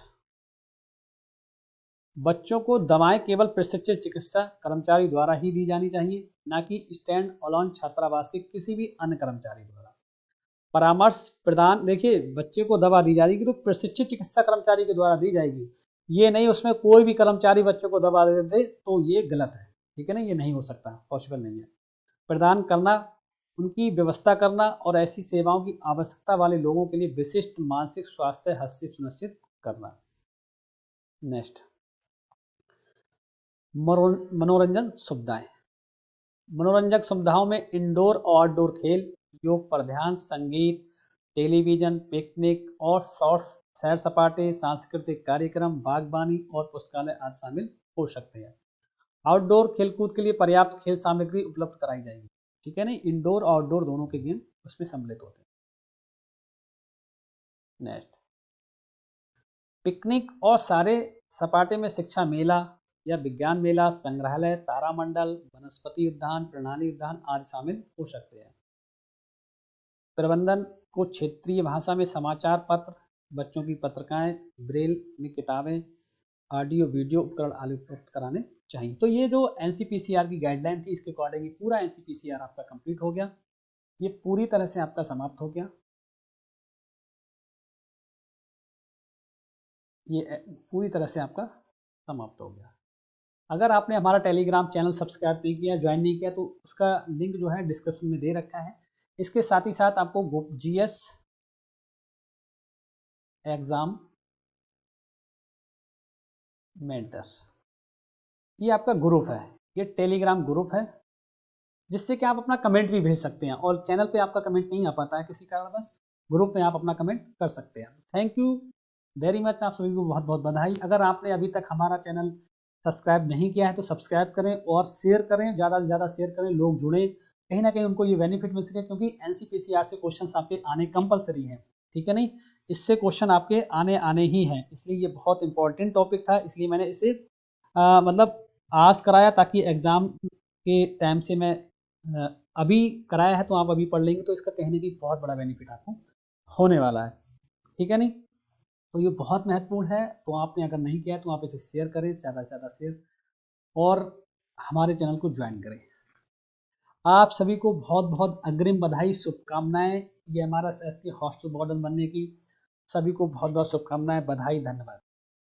बच्चों को दवाएं केवल प्रशिक्षित चिकित्सा कर्मचारी द्वारा ही दी जानी चाहिए, न कि स्टैंड अलोन छात्रावास के किसी भी अन्य कर्मचारी द्वारा। परामर्श प्रदान, देखिए बच्चे को दवा दी जाएगी तो प्रशिक्षित चिकित्सा कर्मचारी के द्वारा दी जाएगी, ये नहीं उसमें कोई भी कर्मचारी बच्चों को दवा दे दे तो ये गलत है। ठीक है ना, ये नहीं हो सकता, पॉसिबल नहीं है। प्रदान करना, उनकी व्यवस्था करना और ऐसी सेवाओं की आवश्यकता वाले लोगों के लिए विशिष्ट मानसिक स्वास्थ्य हस्तक्षेप सुनिश्चित करना। नेक्स्ट, मनोरंजन सुविधाएं। मनोरंजक सुविधाओं में इंडोर और आउटडोर खेल, योग पर ध्यान, संगीत, टेलीविजन, पिकनिक और सैर सपाटे, सांस्कृतिक कार्यक्रम, बागवानी और पुस्तकालय आदि शामिल हो सकते हैं। आउटडोर खेलकूद के लिए पर्याप्त खेल सामग्री उपलब्ध कराई जाएगी। ठीक है ना, इंडोर और आउटडोर दोनों के गेम उसमें सम्मिलित होते हैं। नेक्स्ट, पिकनिक और सारे सपाटे में शिक्षा मेला या विज्ञान मेला, संग्रहालय, तारामंडल, वनस्पति उद्यान, प्रणाली उद्यान आदि शामिल हो सकते हैं। प्रबंधन को क्षेत्रीय भाषा में समाचार पत्र, बच्चों की पत्रिकाएं, ब्रेल में किताबें, ऑडियो वीडियो उपकरण आदि उपलब्ध कराने चाहिए। तो ये जो NCPCR की गाइडलाइन थी, इसके अकॉर्डिंग ये पूरा NCPCR आपका कंप्लीट हो गया। ये पूरी तरह से आपका समाप्त हो गया। ये पूरी तरह से आपका समाप्त हो गया। अगर आपने हमारा टेलीग्राम चैनल सब्सक्राइब नहीं किया, ज्वाइन नहीं किया, तो उसका लिंक जो है डिस्क्रिप्शन में दे रखा है। इसके साथ ही साथ आपको GS एग्जाम मेंटर्स, ये आपका ग्रुप है, ये टेलीग्राम ग्रुप है जिससे कि आप अपना कमेंट भी भेज सकते हैं, और चैनल पे आपका कमेंट नहीं आ पाता है किसी कारणवश, ग्रुप में आप अपना कमेंट कर सकते हैं। थैंक यू वेरी मच, आप सभी को बहुत बहुत बधाई। अगर आपने अभी तक हमारा चैनल सब्सक्राइब नहीं किया है तो सब्सक्राइब करें और शेयर करें, ज़्यादा से ज़्यादा शेयर करें, लोग जुड़े, कहीं ना कहीं उनको ये बेनिफिट मिल सके, क्योंकि एनसीपीसीआर से क्वेश्चन आपके आने कंपलसरी है, ठीक है नहीं, इससे क्वेश्चन आपके आने आने ही हैं, इसलिए ये बहुत इंपॉर्टेंट टॉपिक था, इसलिए मैंने इसे मतलब आज कराया ताकि एग्ज़ाम के टाइम से मैं अभी कराया है तो आप अभी पढ़ लेंगे तो इसका कहने की बहुत बड़ा बेनिफिट आपको होने वाला है, ठीक है नहीं। तो ये बहुत महत्वपूर्ण है, तो आपने अगर नहीं किया है तो आप इसे शेयर करें, ज़्यादा से ज़्यादा शेयर, और हमारे चैनल को ज्वाइन करें। आप सभी को बहुत बहुत अग्रिम बधाई, शुभकामनाएं, ये हमारा एसके हॉस्टल वार्डन बनने की, सभी को बहुत बहुत शुभकामनाएं, बधाई, धन्यवाद।